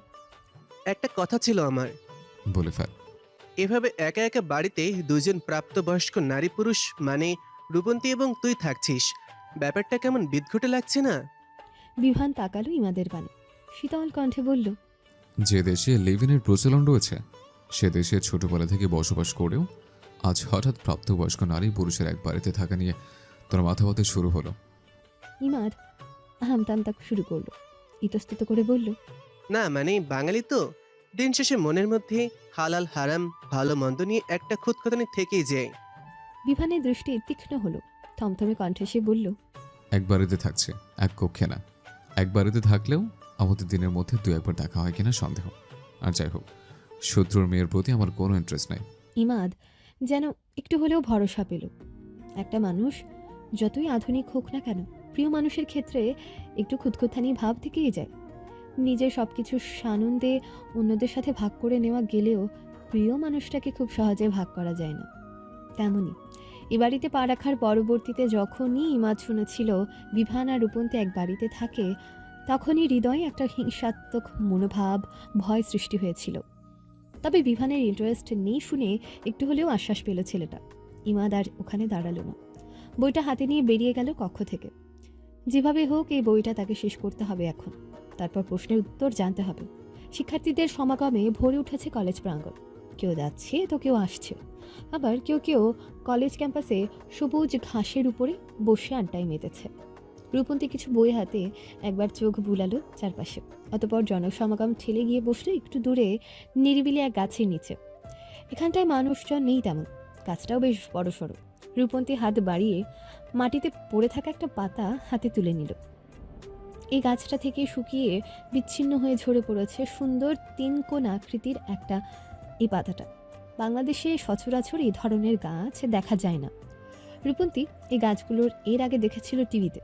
একটা কথা ছিল আমার। বলে ফেল। এভাবে একা একা বাড়িতে দুজন প্রাপ্তবয়স্ক নারী পুরুষ মানে রূপন্তী এবং তুই থাকছিস, ব্যাপারটা কেমন বিদঘুটে লাগছে না? বিভান তাকালো ইমাদের পানে, শীতল কণ্ঠে বলল, যে দেশে লিভিনের প্রচলন রয়েছে সে দেশে ছোটবেলা থেকে বসবাস করেও আজ হঠাৎ প্রাপ্তবয়স্ক নারী পুরুষের এক বাড়িতে থাকা নিয়ে তোর মাথা ব্যথা শুরু হলো। ইমাদ হামতামতা শুরু করলো, ইতস্তত করে বলল, না মানে বাঙালি তো, দিন শেষে মনের মধ্যে হালাল হারাম ভালো মন্দ নিয়ে একটা খুঁতখুঁতানি থেকেই যায়। বিভানের দৃষ্টি তীক্ষ্ণ হলো, থমথমে কণ্ঠে সে বলল, এক বাড়িতে থাকছে, এক কক্ষে না। এক বাড়িতে থাকলেও আমাদের দিনের মধ্যে দু একবার দেখা হয় কিনা সন্দেহ। আর যাই হোক, শত্রুর মেয়ের প্রতি আমার কোনো ইন্টারেস্ট নাই। ইমাদ যেন একটু হলেও ভরসা পেল। একটা মানুষ যতই আধুনিক হোক না কেন, প্রিয় মানুষের ক্ষেত্রে একটু খুঁতখুঁতানি ভাব থেকেই যায়। নিজের সব কিছু সানন্দে অন্যদের সাথে ভাগ করে নেওয়া গেলেও প্রিয় মানুষটাকে খুব সহজে ভাগ করা যায় না। তেমনই এ বাড়িতে পা রাখার পরবর্তীতে যখনই ইমাদ শুনেছিল বিভান আর রূপন্তী এক বাড়িতে থাকে, তখনই হৃদয়ে একটা হিংসাত্মক মনোভাব, ভয় সৃষ্টি হয়েছিল। তবে বিভানের ইন্টারেস্ট নেই শুনে একটু হলেও আশ্বাস পেল ছেলেটা। ইমাদ আর ওখানে দাঁড়ালো না, বইটা হাতে নিয়ে বেরিয়ে গেল কক্ষ থেকে। যেভাবে হোক এই বইটা তাকে শেষ করতে হবে এখন, তারপর প্রশ্নের উত্তর জানতে হবে। শিক্ষার্থীদের সমাগমে ভরে উঠেছে কলেজ প্রাঙ্গণ। কেউ যাচ্ছে তো কেউ আসছে, আবার কেউ কলেজ ক্যাম্পাসে সবুজ ঘাসের উপরে বসে আড্ডায় মেতেছে। রূপন্তী কিছু বই হাতে একবার চোখ বুলালো চারপাশে, অতপর জনসমাগম ঠেলে গিয়ে বসলো একটু দূরে নিরিবিলি এক গাছের নিচে। এখানটায় মানুষজন নেই তেমন, গাছটাও বেশ বড়সড়। রূপন্তী হাত বাড়িয়ে মাটিতে পড়ে থাকা একটা পাতা হাতে তুলে নিল। এই গাছটা থেকে শুকিয়ে বিচ্ছিন্ন হয়ে ঝরে পড়েছে সুন্দর 3 কোণ আকৃতির একটা এই পাতাটা। বাংলাদেশে সচরাচর এই ধরনের গাছ দেখা যায় না। রূপন্তী এই গাছগুলোর এর আগে দেখেছিল টিভিতে,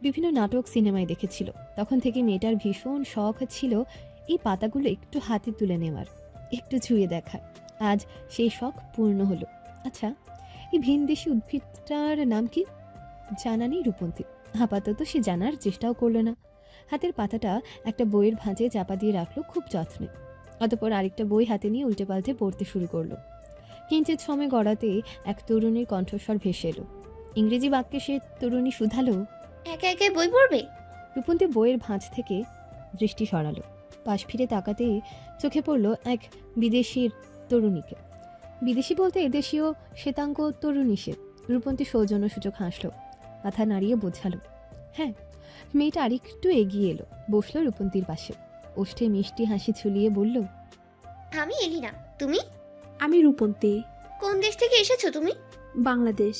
বিভিন্ন নাটক সিনেমায় দেখেছিল। তখন থেকে মেয়েটার ভীষণ শখ ছিল এই পাতাগুলো একটু হাতে তুলে নেওয়ার, একটু ছুঁয়ে দেখার। আজ সেই শখ পূর্ণ হলো। আচ্ছা, এই ভিনদেশি উদ্ভিদটার নাম কি জানা নেই রূপন্তী। আপাতত সে জানার চেষ্টাও করলো না। হাতের পাতাটা একটা বইয়ের ভাঁজে চাপা দিয়ে রাখলো খুব যত্নে। অতপর আরেকটা বই হাতে নিয়ে উল্টে পাল্টে পড়তে শুরু করলো। কিঞ্চিত সময় গড়াতে এক তরুণীর কণ্ঠস্বর ভেসে এলো। ইংরেজি বাক্যে সে তরুণী শুধালো, একা একাই বই পড়বে? রূপন্তী বইয়ের ভাঁজ থেকে দৃষ্টি সরালো। পাশ ফিরে তাকাতেই চোখে পড়ল এক বিদেশির তরুণীকে। বিদেশি বলতে এদেশীয় শ্বেতাঙ্গ তরুণী সে। রূপন্তী সৌজন্যসূচক হাসল, মাথা নাড়িয়ে বোঝালো হ্যাঁ। মেয়েটা আরেকটু এগিয়ে এলো, বসলো রূপন্তীর পাশে। ওষ্ঠে মিষ্টি হাসি ঝুলিয়ে বলল, আমি এলিনা, তুমি? আমি রূপন্তী। কোন দেশ থেকে এসেছো তুমি? বাংলাদেশ।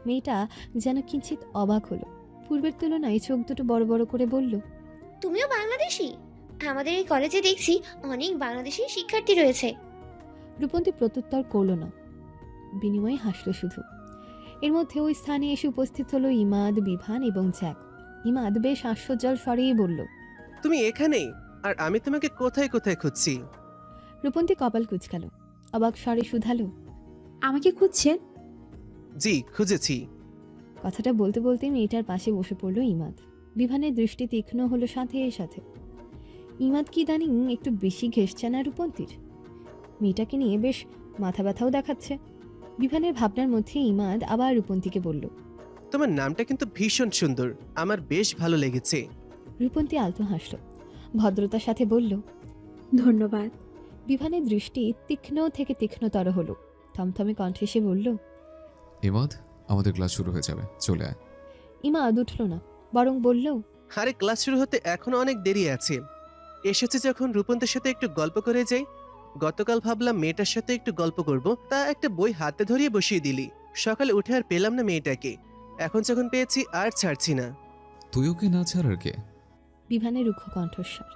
মেয়েটা যেন কিঞ্চিত অবাক হলো। পূর্বের তুলনায় চোখ দুটো বড় বড় করে বলল, তুমিও বাংলাদেশি? আমাদের এই কলেজে দেখছি অনেক বাংলাদেশি শিক্ষার্থী রয়েছে। রূপন্তী প্রত্যুত্তর করল না, বিনিময়ে হাসল শুধু। এর মধ্যে ওই স্থানে এসে উপস্থিত হলো ইমাদ, বিভান এবং জ্যাক। ইমাদ বেশ আশ্চর্যজল স্বরেই বলল, তুমি এখানে? আর আমি তোমাকে কোথায় কোথায় খুঁজছি। রূপন্তী কপাল কুচকালো, অবাক স্বরে শুধালো, আমাকে খুঁজছেন? জি, খুঁজেছি। কথাটা বলতে বলতে মেয়েটার পাশে বসে পড়ল ইমাদ। বিভানের দৃষ্টি তীক্ষ্ণ হলো সাথে সাথে। ইমাদ কি ইদানিং একটু বেশি ঘেঁষছে না রূপন্তীর? মেয়েটাকে নিয়ে বেশ মাথা ব্যথাও দেখাচ্ছে। বিভানের ভাবনার মধ্যে ইমাদ আবার রূপন্তীকে বলল, তোমার নামটা কিন্তু ভীষণ সুন্দর, আমার বেশ ভালো লেগেছে। রূপন্তী আলতো হাসল, ভদ্রতার সাথে বলল, ধন্যবাদ। বিভানের দৃষ্টি তীক্ষ্ণ থেকে তীক্ষ্ণতর হলো। থমথমে কণ্ঠে সে বলল, ইমাদ, আমাদের ক্লাস শুরু হয়ে যাবে, চলে আয়। ইমাদ উঠল না, বরং বলল, আরে ক্লাস শুরু হতে এখনো অনেক দেরি আছে। এসেছে যখন রূপন্তের সাথে একটু গল্প করে যাই। গতকাল ভাবলাম মেয়েটার সাথে একটু গল্প করব, তা একটা বই হাতে ধরিয়ে বসিয়ে দিলি। সকালে উঠে আর পেলাম না মেয়েটাকে, এখন যখন পেয়েছি আর ছাড়ছি না। তুইও কি না ছাড়ার কে? বিভানের রুক্ষ কণ্ঠস্বর।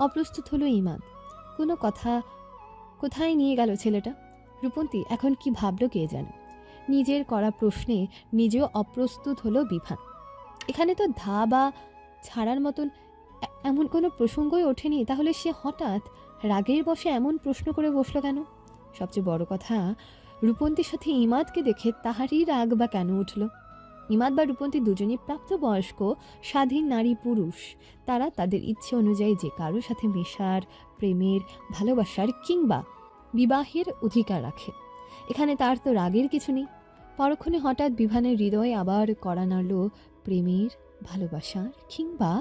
অপ্রস্তুত হলো ইমাদ। কোনো কথা কোথায় নিয়ে গেল ছেলেটা? রূপন্তী এখন কি ভাবলো কে জানে। নিজের করা প্রশ্নে নিজেও অপ্রস্তুত হলো বিভান। এখানে তো ধা বা ছাড়ার মতন এমন কোনো প্রসঙ্গই ওঠেনি, তাহলে সে হঠাৎ রাগের বশে এমন প্রশ্ন করে বসলো কেন? সবচেয়ে বড় কথা, রূপন্তীর সাথে ইমাদকে দেখে তাহারই রাগ বা কেন উঠল? ইমাদ বা রূপন্তী দুজনই প্রাপ্তবয়স্ক স্বাধীন নারী পুরুষ। তারা তাদের ইচ্ছে অনুযায়ী যে কারোর সাথে মেশার, প্রেমের, ভালোবাসার কিংবা বিবাহের অধিকার রাখে। এখানে তার তো রাগের কিছু নেই। পরক্ষণে হঠাৎ বিভানের হৃদয়ে আবার কড়া নাড়ল, প্রেমের, ভালোবাসার কিংবা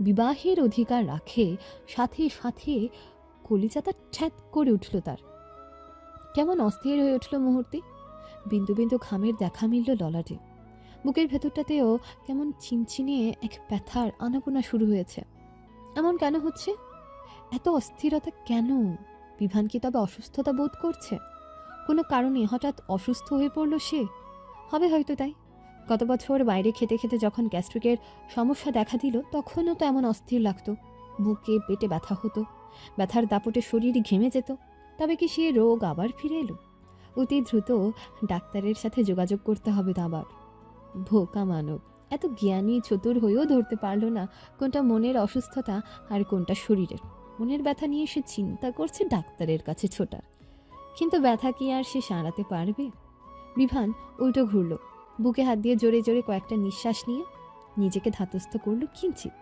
বিবাহের অধিকার রাখে। সাথে সাথে কলিজাটা ছ্যাত করে উঠল তার। কেমন অস্থির হয়ে উঠল মুহূর্তে। বিন্দু বিন্দু ঘামের দেখা মিলল ললাটে। বুকের ভেতরটাতেও কেমন চিনচিনিয়ে এক ব্যথার আনাগোনা শুরু হয়েছে। এমন কেন হচ্ছে? এত অস্থিরতা কেন? বিভান কি তবে অসুস্থতা বোধ করছে? কোনো কারণে হঠাৎ অসুস্থ হয়ে পড়ল সে? হবে হয়তো তাই। গত বছর বাইরে খেতে খেতে যখন গ্যাস্ট্রিকের সমস্যা দেখা দিল, তখনও তো এমন অস্থির লাগতো। বুকে পেটে ব্যথা হতো, ব্যথার দাপটে শরীর ঘেমে যেত। তবে কি সে রোগ আবার ফিরে এলো? অতি দ্রুত ডাক্তারের সাথে যোগাযোগ করতে হবে আবার। ভোকা মানব, এত জ্ঞানী চতুর হয়েও ধরতে পারল না কোনটা মনের অসুস্থতা আর কোনটা শরীরের। মনের ব্যথা নিয়ে সে চিন্তা করছে ডাক্তারের কাছে ছোটার, কিন্তু ব্যথা কি আর সে সারাতে পারবে? বিভান উল্টো ঘুরল, বুকে হাত দিয়ে জোরে জোরে কয়েকটা নিঃশ্বাস নিয়ে নিজেকে ধাতস্থ করল কিঞ্চিত।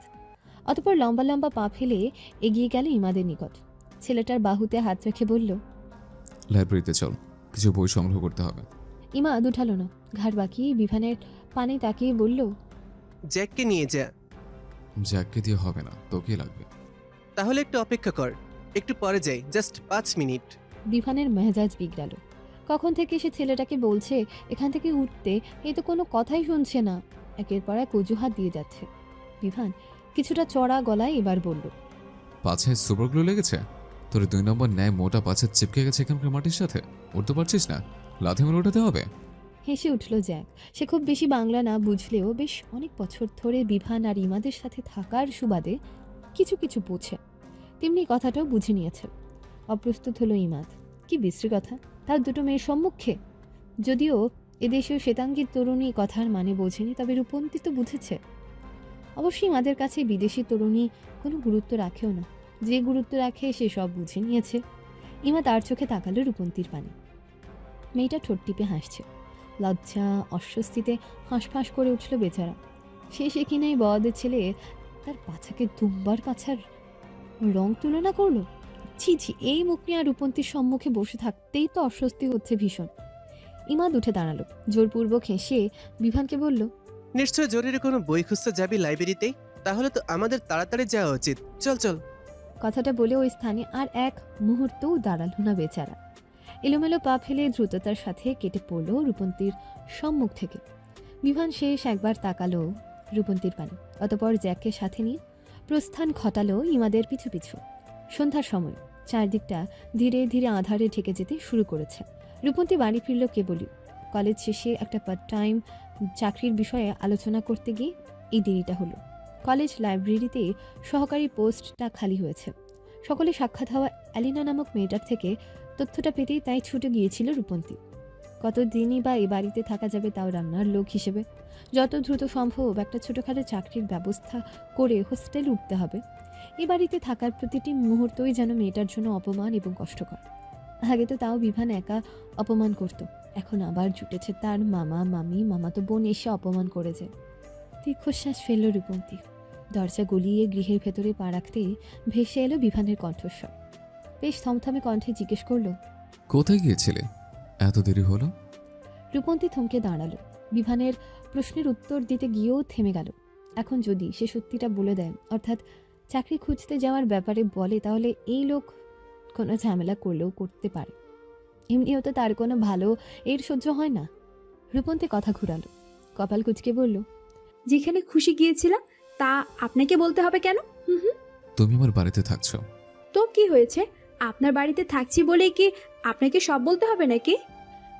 অতঃপর লম্বা লম্বা পা ফেলে এগিয়ে গেল ইমাদের নিকট। ছেলেটার বাহুতে হাত রেখে বলল, লাইব্রেরিতে চল, কিছু বই সংগ্রহ করতে হবে। ইমাদ উঠালো না, ঘাড় বাঁকিয়ে বিভানের পানে তাকিয়ে বলল, জ্যাককে নিয়ে যা। জ্যাককে দিয়ে হবে না, তোকে লাগবে। তাহলে একটু অপেক্ষা কর, একটু পরে যাই, জাস্ট 5 মিনিট। বিভানের মেজাজ বিগড়াল। কখন থেকে সে ছেলেটাকে বলছে এখান থেকে উঠতে, এ তো কোনো কথাই শুনছে না। একের পর এক অজুহাত দিয়ে যাচ্ছে। বিভান কিছুটা চড়া গলায় এবার বলল, পাছায় সুপারগ্লু লেগেছে? তোর 2 নম্বর ন্যায় মোটা পাছে চিপকে গেছে এখানকার মাটির সাথে, উঠতে পারছিস না? লাথি মেরে ওঠাতে হবে? হেসে উঠল জ্যাক। সে খুব বেশি বাংলা না বুঝলেও বেশ অনেক বছর ধরে বিভান আর ইমাদের সাথে থাকার সুবাদে কিছু কিছু বোঝে। তেমনি কথাটাও বুঝে নিয়েছে। অপ্রস্তুত হলো ইমাদ। কি বিশ্রী কথা, তার দুটো মেয়ের সম্মুখে! যদিও এদেশেও শ্বেতাঙ্গীর তরুণী কথার মানে বোঝেনি, তবে রূপন্তী তো বুঝেছে। অবশ্যই ইমাদের কাছে বিদেশি তরুণী কোনো গুরুত্ব রাখেও না। যে গুরুত্ব রাখে সে সব বুঝে নিয়েছে। ইমা তার চোখে তাকালো রূপন্তীর পানে। মেয়েটা ঠোঁট টিপে হাসছে। লজ্জা অস্বস্তিতে হাঁসফাঁস করে উঠল বেচারা। সে কিনাই বড়দের ছেলে তার পাছাকে দুম্বার পাছার রং তুলনা করলো। ছি ছি, এই মুখ নিয়ে আর রূপন্তীর সম্মুখে বসে থাকতেই তো অস্বস্তি হচ্ছে ভীষণ। ইমাদ উঠে দাঁড়ালো, জোরপূর্বক হেসে বিভানকে বলল, নিশ্চয় জরুরি কোনো বই খুঁজতে যাবি লাইব্রেরিতেই, তাহলে তো আমাদের তাড়াতাড়ি যাওয়া উচিত। চল চল। কথাটা বলে ওই স্থানে আর এক মুহূর্তও দাঁড়ালো না বেচারা। এলোমেলো পা ফেলে দ্রুততার সাথে কেটে পড়ল রূপন্তীর সম্মুখ থেকে। বিভান শেষ একবার তাকালো রূপন্তীর পানে, অতপর জ্যাককে সাথে নিয়ে প্রস্থান ঘটালো ইমাদের পিছু পিছু। সন্ধ্যার সময় চারদিকটা ধীরে ধীরে আঁধারে ঢেকে যেতে শুরু করেছে। রূপন্তী বাড়ি ফিরল কেবলই। কলেজ শেষে একটা পার্ট টাইম চাকরির বিষয়ে আলোচনা করতে গিয়ে এই দেরিটা হলো। কলেজ লাইব্রেরিতে সহকারী পোস্টটা খালি হয়েছে। সকলে সাক্ষাৎ হওয়া অ্যালিনা নামক মেয়েটার থেকে তথ্যটা পেতেই তাই ছুটে গিয়েছিল রূপন্তী। কতদিনই বা এই বাড়িতে থাকা যাবে, তাও রান্নার লোক হিসেবে। যত দ্রুত সম্ভব একটা ছোটোখাটো চাকরির ব্যবস্থা করে হোস্টেলে উঠতে হবে। এই বাড়িতে থাকার প্রতিটি মুহূর্তই যেন মেয়েটার জন্য অপমান এবং কষ্টকর। আগে তো তাও বিভান একা অপমান করত, এখন আবার জুটেছে তার মামা মামি মামাতো বোন এসে অপমান করেছে। দীর্ঘশ্বাস ফেলল রূপন্তী। দরজা গলিয়ে গৃহের ভেতরে পা রাখতেই ভেসে এলো বিভানের কণ্ঠস্বর। বেশ থমথমে কণ্ঠে জিজ্ঞেস করলো, কোথায় গিয়েছিলে? এত দেরি হলো? রূপন্তী থমকে দাঁড়ালো। বিভানের প্রশ্নের উত্তর দিতে গিয়েও থেমে গেল। এখন যদি সে সত্যিটা বলে দেয়, অর্থাৎ চাকরি খুঁজতে যাওয়ার ব্যাপারে বলে, তাহলে এই লোক কোনো ঝামেলা করলেও করতে পারে। এমনিও তো তার কোনো ভালো এর সহ্য হয় না। রূপন্তী কথা ঘুরালো, কপাল কুঁচকে বলল, যেখানে খুশি গিয়েছিলাম তা আপনাকে বলতে হবে কেন? হুম হুম। তুমি আমার বাড়িতে থাকছো। তো কি হয়েছে? আপনার বাড়িতে থাকছি বলেই কি আপনাকে সব বলতে হবে নাকি?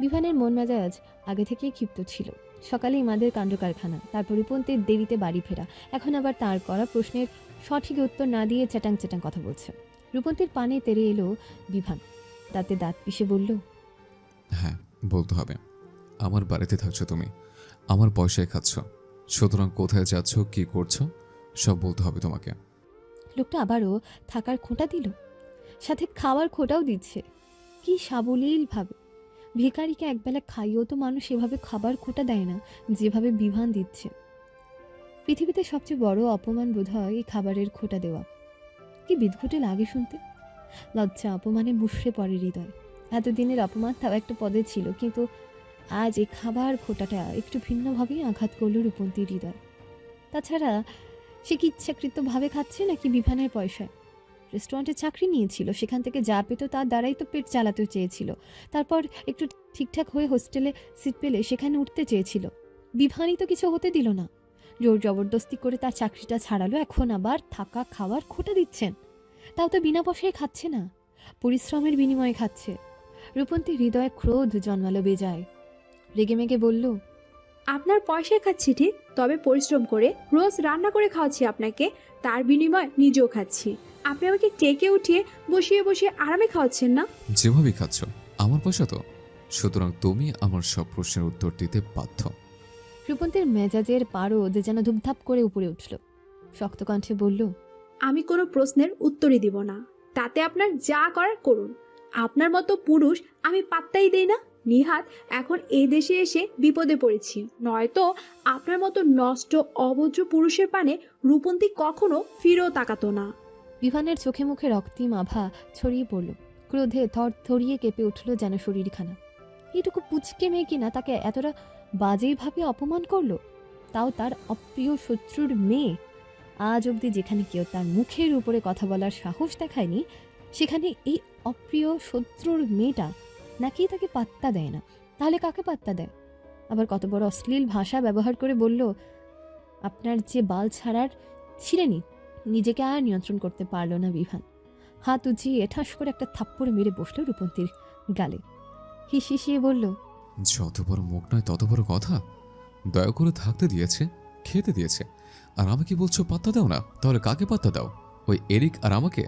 বিভানের মন মেজাজ আগে থেকেই ক্ষিপ্ত ছিল। সকালে ইমাদের কাণ্ড কারখানা, তারপর রূপন্তীর দেরিতে বাড়ি ফেরা, এখন আবার তার করা প্রশ্নের সঠিক উত্তর না দিয়ে চ্যাটাং চ্যাটাং কথা বলছে। রূপন্তীর পানে তেড়ে এলো বিভান, তাতে দাঁত পিষে বলল, হ্যাঁ, বলতে হবে। আমার বাড়িতে থাকছো তুমি, আমার পয়সায় খাচ্ছ, সুতরাং কোথায় যাচ্ছ, কি করছো, সব বলতে হবে তোমাকে। লোকটা আবারও থাকার খোঁটা দিল, সাথে খাওয়ার খোঁটাও দিচ্ছে। কি সাবলীল ভাবে! ভিখারিকে একবেলা খাইয়েও তো মানুষ এভাবে খাবার খোঁটা দেয় না, যেভাবে বিভান দিচ্ছে। পৃথিবীতে সবচেয়ে বড় অপমান বোধ হয় এই খাবারের খোঁটা দেওয়া। কি বিদঘুটে লাগে শুনতে। লজ্জা অপমানে মুষড়ে পড়ে হৃদয়। এতদিনের অপমান তাও একটা পদে ছিল, কিন্তু আজ এই খাবার খোঁটাটা একটু ভিন্নভাবেই আঘাত করল রূপন্তীর হৃদয়। তাছাড়া সে কি ইচ্ছাকৃতভাবে খাচ্ছে নাকি বিভানের পয়সায়? রেস্টুরেন্টে চাকরি নিয়েছিল, সেখান থেকে যা পেত তার দ্বারাই তো পেট চালাতে চেয়েছিল। তারপর একটু ঠিকঠাক হয়ে হোস্টেলে সিট পেলে সেখানে উঠতে চেয়েছিল। বিভানই তো কিছু হতে দিল না, জোর জবরদস্তি করে তার চাকরিটা ছাড়ালো। এখন আবার থাকা খাওয়ার খোঁটা দিচ্ছেন, তাও তো বিনা পয়সায় খাচ্ছে না, পরিশ্রমের বিনিময়ে খাচ্ছে। রূপন্তীর হৃদয়ে ক্রোধ জন্মালো বেজায়। রেগেমেগে বলল, আপনার পয়সায় খাচ্ছি ঠিক, তবে পরিশ্রম করে রোজ রান্না করে খাওয়াচ্ছি আপনাকে, তার বিনিময় নিজেও খাচ্ছি। আপনি আমাকে টেকে উঠিয়ে বসিয়ে বসিয়ে আরামে খাওয়াচ্ছেন না? যেভাবে খাচ্ছ আমার পয়সা তো, সুতরাং তুমি আমার সব প্রশ্নের উত্তর দিতে বাধ্য। রূপন্তীর মেজাজের পারদ যেন ধুপধাপ করে উপরে উঠল। শক্ত কণ্ঠে বলল, আমি কোনো প্রশ্নের উত্তরই দিব না, তাতে আপনার যা করার করুন। আপনার মতো পুরুষ আমি পাত্তাই দেই না। নিহাত এখন এই দেশে এসে বিপদে পড়েছি, নয়তো আপনার মতো নষ্ট অভদ্র পুরুষের পানে রূপন্তী কখনো ফিরেও তাকাতো না। বিভানের চোখে মুখে রক্তিম আভা ছড়িয়ে পড়ল। ক্রোধে থরথরিয়ে কেঁপে উঠল যেন শরীরখানা। এইটুকু পুচকে মেয়ে কিনা তাকে এতটা বাজেভাবে অপমান করলো, তাও তার অপ্রিয় শত্রুর মেয়ে। আজ অবধি যেখানে কেউ তার মুখের উপরে কথা বলার সাহস দেখায়নি, সেখানে এই অপ্রিয় শত্রুর মেয়েটা নাকি তাকে পাত্তা দেয় না। তাহলে কাকে পাত্তা দেয়? আবার কত বড় অশ্লীল ভাষা ব্যবহার করে বলল, আপনার যে বাল ছাড়ার ছিলেনি। নিজেকে আর নিয়ন্ত্রণ করতে পারল না বিভান। হাত উঁচিয়ে ঠাস করে একটা থাপ্পড় মেরে বসল রূপন্তীর গালে। হিসিয়ে বলল, যত বড় মুখ নয় তত বড় কথা। দয়া করে থাকতে দিয়েছে, খেতে দিয়েছে, আর আমাকে বলছো পাত্তা দাও না? তাহলে কাকে পাত্তা দাও? ওই এরিক আর আমাকে?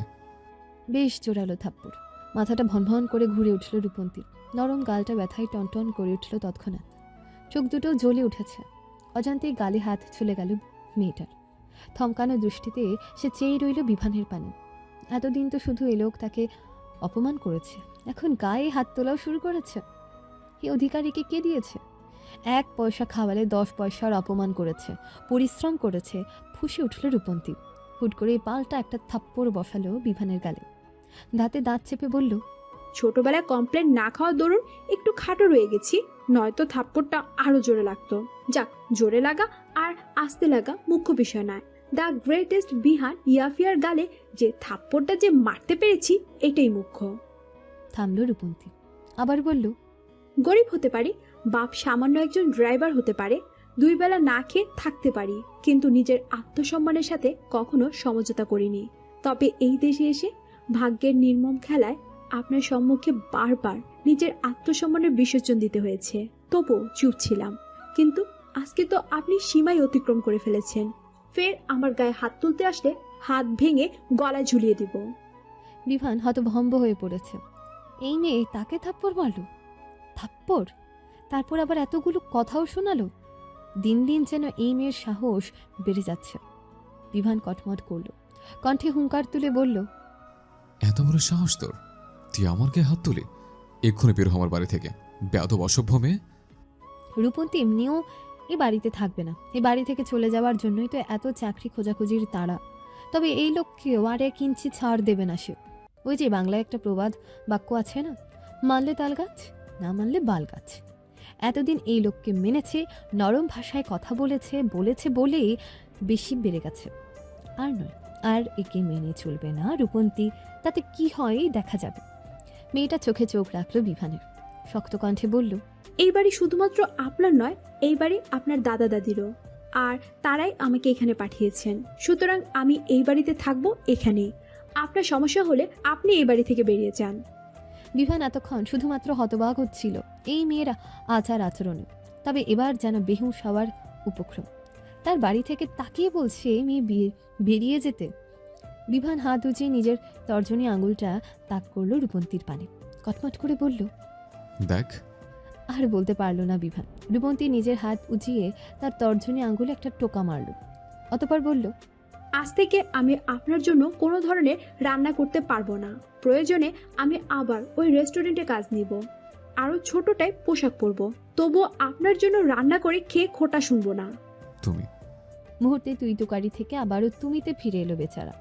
বেশ জোরালো থাপ্পড়। মাথাটা ভনভন করে ঘুরে উঠল রূপন্তীর। নরম গালটা ব্যথায় টনটন করে উঠল তৎক্ষণাৎ। চোখ দুটো জ্বলে উঠেছে। অজান্তেই গালে হাত ছুলে গেল মেয়েটার। থমকানো দৃষ্টিতে সে চেয়ে রইল বিভানের পানে। এতদিন তো শুধু এ লোক তাকে অপমান করেছে, এখন গায়ে হাত তোলাও শুরু করেছে। এই অধিকারীকে কে দিয়েছে? 1 পয়সা খাওয়ালে 10 পয়সার অপমান করেছে, পরিশ্রম করেছে। ফুঁসে উঠল রূপন্তী। হুট করে পাল্টা একটা থাপ্পড় বসালো বিভানের গালে। দাঁতে দাঁত চেপে বলল, ছোটবেলায় কমপ্লেন না খাওয়ার দরুন একটু খাটো রয়ে গেছি, নয়তো থাপ্পড়টা আরো জোরে লাগতো। যাক, জোরে লাগা আর আস্তে লাগা মুখ্য বিষয় নয়। দ্য গ্রেটেস্ট বিহান ইয়াফিয়ার গালে যে থাপ্পড়টা যে মারতে পেরেছি, এটাই মুখ্য। থামল রূপন্তী। আবার বলল, গরিব হতে পারি, বাপ সামান্য একজন ড্রাইভার হতে পারে, 2 বেলা না খেয়ে থাকতে পারি, কিন্তু নিজের আত্মসম্মানের সাথে কখনো সমঝোতা করিনি। তবে এই দেশে এসে ভাগ্যের নির্মম খেলায় আপনার সম্মুখে বারবার নিজের আত্মসম্মানের বিসর্জন দিতে হয়েছে, তবুও চুপ ছিলাম। কিন্তু আজকে তো আপনি সীমাই অতিক্রম করে ফেলেছেন। ফের আমার গায়ে হাত তুলতে আসলে হাত ভেঙে গলায় ঝুলিয়ে দিব। বিভান হতভম্ব হয়ে পড়েছে। এই মেয়ে তাকে থাপ্পড় মারল? থাপ্পড়? তারপর আবার এতগুলো কথাও শোনালো। দিন দিন যেন এই মেয়ের সাহস বেড়ে যাচ্ছে। বিভান কটমট করল, কণ্ঠে হুঙ্কার তুলে বলল, এত বড় সাহস তোর? তুই আমার গায়ে হাত তুলি? এক্ষুনি বের হ আমার বাড়ি থেকে, বেয়াদব অসভ্য মেয়ে। রূপন্তী এমনিও এ বাড়িতে থাকবে না। এ বাড়ি থেকে চলে যাওয়ার জন্যই তো এত চাকরি খোঁজাখুঁজির তাড়া। তবে এই লোককেও আর এক ইঞ্চি ছাড় দেবে না সে। ওই যে বাংলায় একটা প্রবাদ বাক্য আছে না, মানলে তাল গাছ, না মানলে বাল গাছ। এতদিন এই লোককে মেনেছে, নরম ভাষায় কথা বলেছে বলেই বেশি বেড়ে গেছে। আর নয়, আর একে মেনে চলবে না রূপন্তী। তাতে কি হয় দেখা যাবে। মেয়েটা চোখে চোখ রাখলো বিভানের, শক্ত কণ্ঠে বলল, এই বাড়ি শুধুমাত্র আপনার নয়, এই বাড়ি আপনার দাদা দাদিরও। আর তারাই আমাকে এখানে পাঠিয়েছেন। সুতরাং আমি এই বাড়িতে থাকবো এখানেই। আপনার সমস্যা হলে আপনি এই বাড়ি থেকে বেরিয়ে যান। বিভান এতক্ষণ শুধুমাত্র হতবাক হচ্ছিল এই মেয়ের আচার আচরণে। তবে এবার যেন বেহুশ হওয়ার উপক্রম। তার বাড়ি থেকে তাকিয়ে বলছে মেয়ে বেরিয়ে যেতে। বিভান হাত উঁচিয়ে নিজের তর্জনী আঙুলটা তাক করলো রূপন্তীর পানে, কটমট করে বলল, দেখ। আর বলতে পারল না বিভান। রূপন্তী নিজের হাত উঁচিয়ে তার তর্জনী আঙুলে একটা টোকা মারল, অতঃপর বলল, আজ থেকে আমি আপনার জন্য কোনো ধরনের রান্না করতে পারবো না। প্রয়োজনে আমি আবার ওই রেস্টুরেন্টে কাজ নিব, আরও ছোটটায় পোশাক পরবো। তবুও আপনার জন্য রান্না করে খেয়ে খোটা শুনবো না। তুমি মুহূর্তে তুই তুকারি থেকে আবারও তুমিতে ফিরে এলো বেচারা।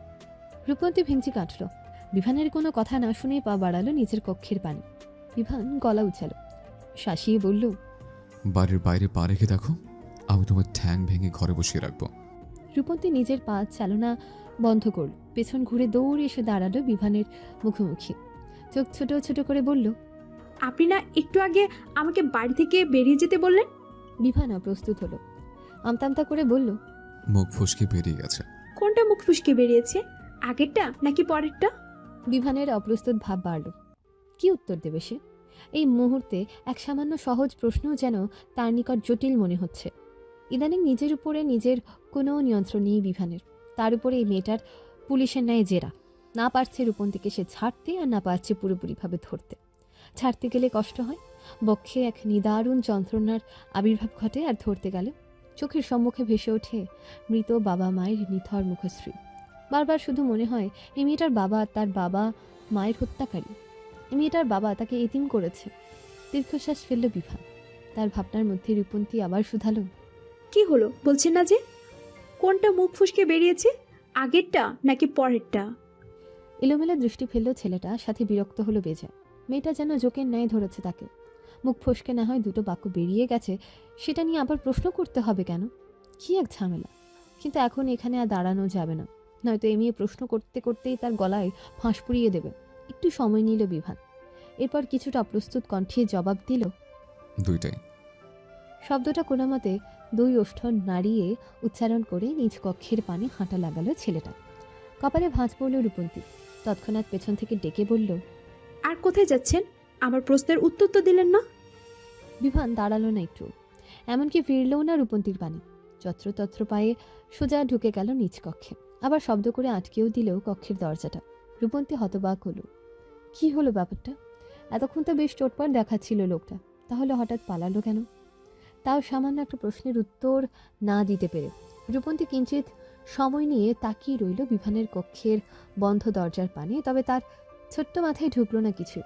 রূপন্তী ভেঙচি কাটল। বিভানের কোনো কথা না শুনে পা বাড়ালো নিজের কক্ষের পানে। বিভান গলা উছালো, শাসিয়ে বলল, বাড়ির বাইরে পা রেখে দেখো, আমি তোমার ঠ্যাং ভেঙে ঘরে বসিয়ে রাখবো। রূপন্তী নিজের পা চালনা বন্ধ করল, পেছন ঘুরে দৌড়ে এসে দাঁড়ালো বিভানের মুখোমুখি। চোখ ছোট ছোট করে বলল, আপনি না একটু আগে আমাকে বাড়ি থেকে বেরিয়ে যেতে বললেন? বিভান অপ্রস্তুত হলো, আমতামতা করে বলল, মুখ ফসকে বেরিয়ে গেছে। কোনটা মুখ ফুসকে বেরিয়েছে, আগেরটা নাকি পরেরটা? বিভানের অপ্রস্তুত ভাব বাড়ল। কি উত্তর দেবে সে? এই মুহূর্তে এক সামান্য সহজ প্রশ্নও যেন তার নিকট জটিল মনে হচ্ছে। ইদানিং নিজের উপরে নিজের কোনো নিয়ন্ত্রণ নেই বিভানের। তার উপরে এই মেয়েটার পুলিশের ন্যায় জেরা। না পারছে রূপন্তীকে সে ছাড়তে, আর না পারছে পুরোপুরিভাবে ধরতে। ছাড়তে গেলে কষ্ট হয়, বক্ষে এক নিদারুণ যন্ত্রণার আবির্ভাব ঘটে, আর ধরতে গেলে চোখের সম্মুখে ভেসে ওঠে মৃত বাবা মায়ের নিথর মুখশ্রী। বারবার শুধু মনে হয় এই মেয়েটার বাবা তার বাবা মায়ের হত্যাকারী। এই মেয়েটার বাবা তাকে এতিম করেছে। দীর্ঘশ্বাস ফেলল বিভা। তার ভাবনার মধ্যে রূপন্তী আবার শুধালো, কি হলো বলছেন না যে? কোনটা মুখ ফুসকে বেরিয়েছে, আগেরটা নাকি পরেরটা? এলোমেলো দৃষ্টি ফেলল ছেলেটা, সাথে বিরক্ত হলো বেজায়। মেয়েটা যেন জোকের ন্যায় ধরেছে তাকে। মুখ ফসকে না হয় দুটো বাক্য বেরিয়ে গেছে, সেটা নিয়ে আবার প্রশ্ন করতে হবে কেন? কি এক ঝামেলা। কিন্তু এখন এখানে আর দাঁড়ানো যাবে না, নয়তো এমনি প্রশ্ন করতে করতেই তার গলায় ফাঁস পুড়িয়ে দেবে। একটু সময় নিল বিভান, এরপর কিছুটা অপ্রস্তুত কণ্ঠে জবাব দিল, দুইটাই। শব্দটা কোনোমতে দুই ওষ্ঠ নাড়িয়ে উচ্চারণ করে নিজ কক্ষের পানে হাঁটা লাগালো ছেলেটা। কপালে ভাঁজ পড়ল রূপন্তী। তৎক্ষণাৎ পেছন থেকে ডেকে বলল, আর কোথায় যাচ্ছেন? আমার প্রশ্নের উত্তর তো দিলেন না। বিভান দাঁড়ালো না একটু, এমনকি ফিরলও না রূপন্তীর পানে। যত্রতত্র পায়ে সোজা ঢুকে গেল নিজ কক্ষে। আবার শব্দ করে আটকেও দিল কক্ষের দরজাটা। রূপন্তী হতবাক হলো। কি হলো ব্যাপারটা? এতক্ষণ তো বেশ চোটপাট দেখাচ্ছিল লোকটা, তাহলে হঠাৎ পালালো কেন? তাও সামান্য একটা প্রশ্নের উত্তর না দিতে পেরে রূপন্তী কিঞ্চিত সময় নিয়ে তাকিয়ে রইল বিভানের কক্ষের বন্ধ দরজার পানে। তবে তার ছোট্ট মাথায় ঢুকলো না কিছু।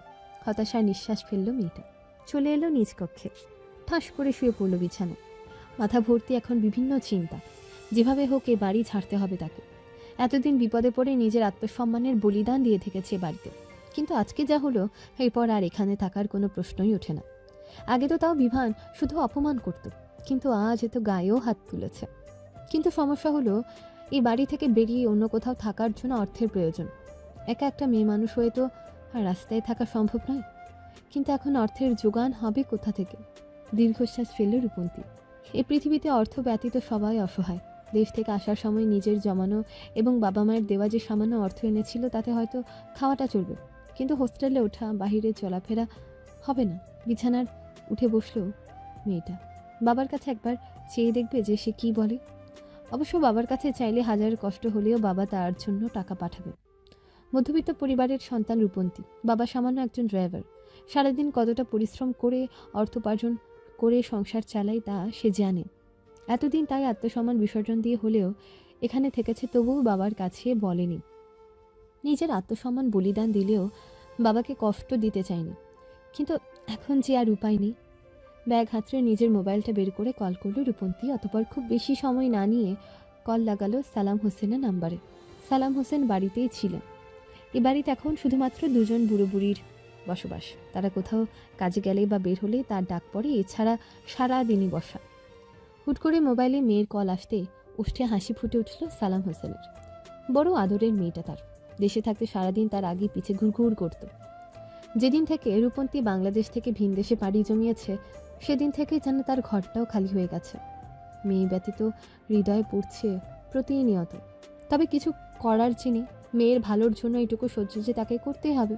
হতাশার নিঃশ্বাস ফেলল মেয়েটা। চলে এলো নিজ কক্ষে, ঠাস করে শুয়ে পড়ল বিছানায়। মাথা ভর্তি এখন বিভিন্ন চিন্তা। যেভাবে হোক এ বাড়ি ছাড়তে হবে তাকে। এতদিন বিপদে পড়ে নিজের আত্মসম্মানের বলিদান দিয়ে থেকেছে বাড়িতে, কিন্তু আজকে যা হলো, এরপর আর এখানে থাকার কোনো প্রশ্নই ওঠে না। আগে তো তাও বিভান শুধু অপমান করত, কিন্তু আজ এত গায়েও হাত তুলেছে। কিন্তু সমস্যা হলো, এই বাড়ি থেকে বেরিয়ে অন্য কোথাও থাকার জন্য অর্থের প্রয়োজন। একা একটা মেয়ে মানুষ হয়ে তো আর রাস্তায় থাকা সম্ভব নয়। কিন্তু এখন অর্থের যোগান হবে কোথা থেকে? দীর্ঘশ্বাস ফেলল রূপন্তী। এই পৃথিবীতে অর্থ ব্যতীত সবাই অসহায়। দেশ থেকে আসার সময় নিজের জমানো এবং বাবা মায়ের দেওয়া যে সামান্য অর্থ এনেছিল তাতে হয়তো খাওয়াটা চলবে, কিন্তু হোস্টেলে ওঠা, বাহিরে চলাফেরা হবে না। বিছানার উঠে বসলো মেয়েটা। বাবার কাছে একবার চেয়ে দেখবে যে সে কি বলে। অবশ্য বাবার কাছে চাইলে হাজার কষ্ট হলেও বাবা তার জন্য টাকা পাঠাবে। মধ্যবিত্ত পরিবারের সন্তান রূপন্তী। বাবা সামান্য একজন ড্রাইভার। সারাদিন কতটা পরিশ্রম করে অর্থ উপার্জন করে সংসার চালাই তা সে জানে। এতদিন তাই আত্মসম্মান বিসর্জন দিয়ে হলেও এখানে থেকেছে, তবুও বাবার কাছে বলেনি। নিজের আত্মসম্মান বলিদান দিলেও বাবাকে কষ্ট দিতে চায়নি। কিন্তু এখন যে আর উপায় নেই। ব্যাগ হাতড়ে নিজের মোবাইলটা বের করে কল করলো রূপন্তী। অতপর খুব বেশি সময় না নিয়ে কল লাগালো সালাম হোসেনের নাম্বারে। সালাম হোসেন বাড়িতেই ছিলেন। এ বাড়িতে এখন শুধুমাত্র দুজন বুড়ো বুড়ির বসবাস। তারা কোথাও কাজে গেলে বা বের হলে তার ডাক পড়ে, এছাড়া সারা দিনই বসা। হুট করে মোবাইলে মেয়ের কল আসতে উষ্ঠে হাসি ফুটে উঠল সালাম হোসেনের। বড় আদরের মেয়েটা তার। দেশে থাকতে সারাদিন তার আগে পিছে ঘুরঘুর করত। যেদিন থেকে রূপন্তী বাংলাদেশ থেকে ভিনদেশে পাড়ি জমিয়েছে, সেদিন থেকে যেন তার ঘরটাও খালি হয়ে গেছে। মেয়ে ব্যতীত হৃদয়ে পড়ছে প্রতিনিয়ত। তবে কিছু করার চিনি, মেয়ের ভালোর জন্য এটুকু সহ্য যে তাকে করতেই হবে।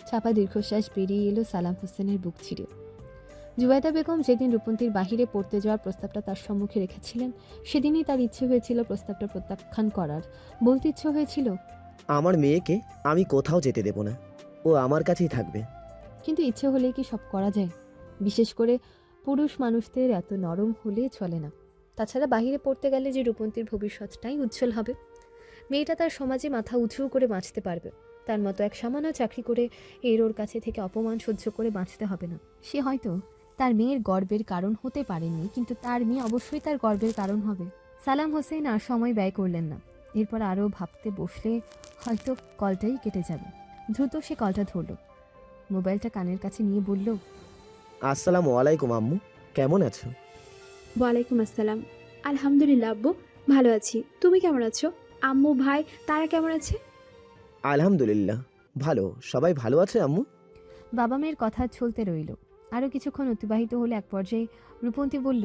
চাপা দীর্ঘশ্বাস বেরিয়ে এলো সালাম হোসেনের বুক ছিঁড়ে। জুবাইদা বেগম যেদিন রূপন্তীর বাহিরে পড়তে যাওয়ার প্রস্তাবটা তার সম্মুখে রেখেছিলেন, সেদিনই তার ইচ্ছে হয়েছিল প্রস্তাবটা প্রত্যাখ্যান করার। বলতে ইচ্ছে হয়েছিল, আমার মেয়েকে আমি কোথাও যেতে দেব না, ও আমার কাছেই থাকবে। কিন্তু ইচ্ছে হলে কি সব করা যায়? বিশেষ করে পুরুষ মানুষদের এত নরম হলে চলে না। তাছাড়া বাহিরে পড়তে গেলে যে রূপন্তীর ভবিষ্যৎটাই উজ্জ্বল হবে। মেয়েটা তার সমাজে মাথা উঁচু করে বাঁচতে পারবে। তার মতো এক সামান্য চাকরি করে এর ওর কাছে থেকে অপমান সহ্য করে বাঁচতে হবে না। সে হয়তো তার মেয়ের গর্বের কারণ হতে পারেনি, কিন্তু তার মেয়ে অবশ্যই তার গর্বের কারণ হবে। সালাম হোসেন আর সময় ব্যয় করলেন না। এরপর আরও ভাবতে বসলে হয়তো কলটাই কেটে যাবে। দ্রুত সে কলটা ধরল, মোবাইলটা কানের কাছে নিয়ে বলল, আসসালামু আলাইকুম আম্মু, কেমন আছো? ওয়ালাইকুম আসসালাম। আলহামদুলিল্লাহ আব্বু, ভালো আছি। তুমি কেমন আছো? আম্মু ভাই তারা কেমন আছে? আলহামদুলিল্লাহ ভালো, সবাই ভালো আছে আম্মু। বাবা মেয়ের কথা চলতে রইল। আরও কিছুক্ষণ অতিবাহিত হলে এক পর্যায়ে রূপন্তী বলল,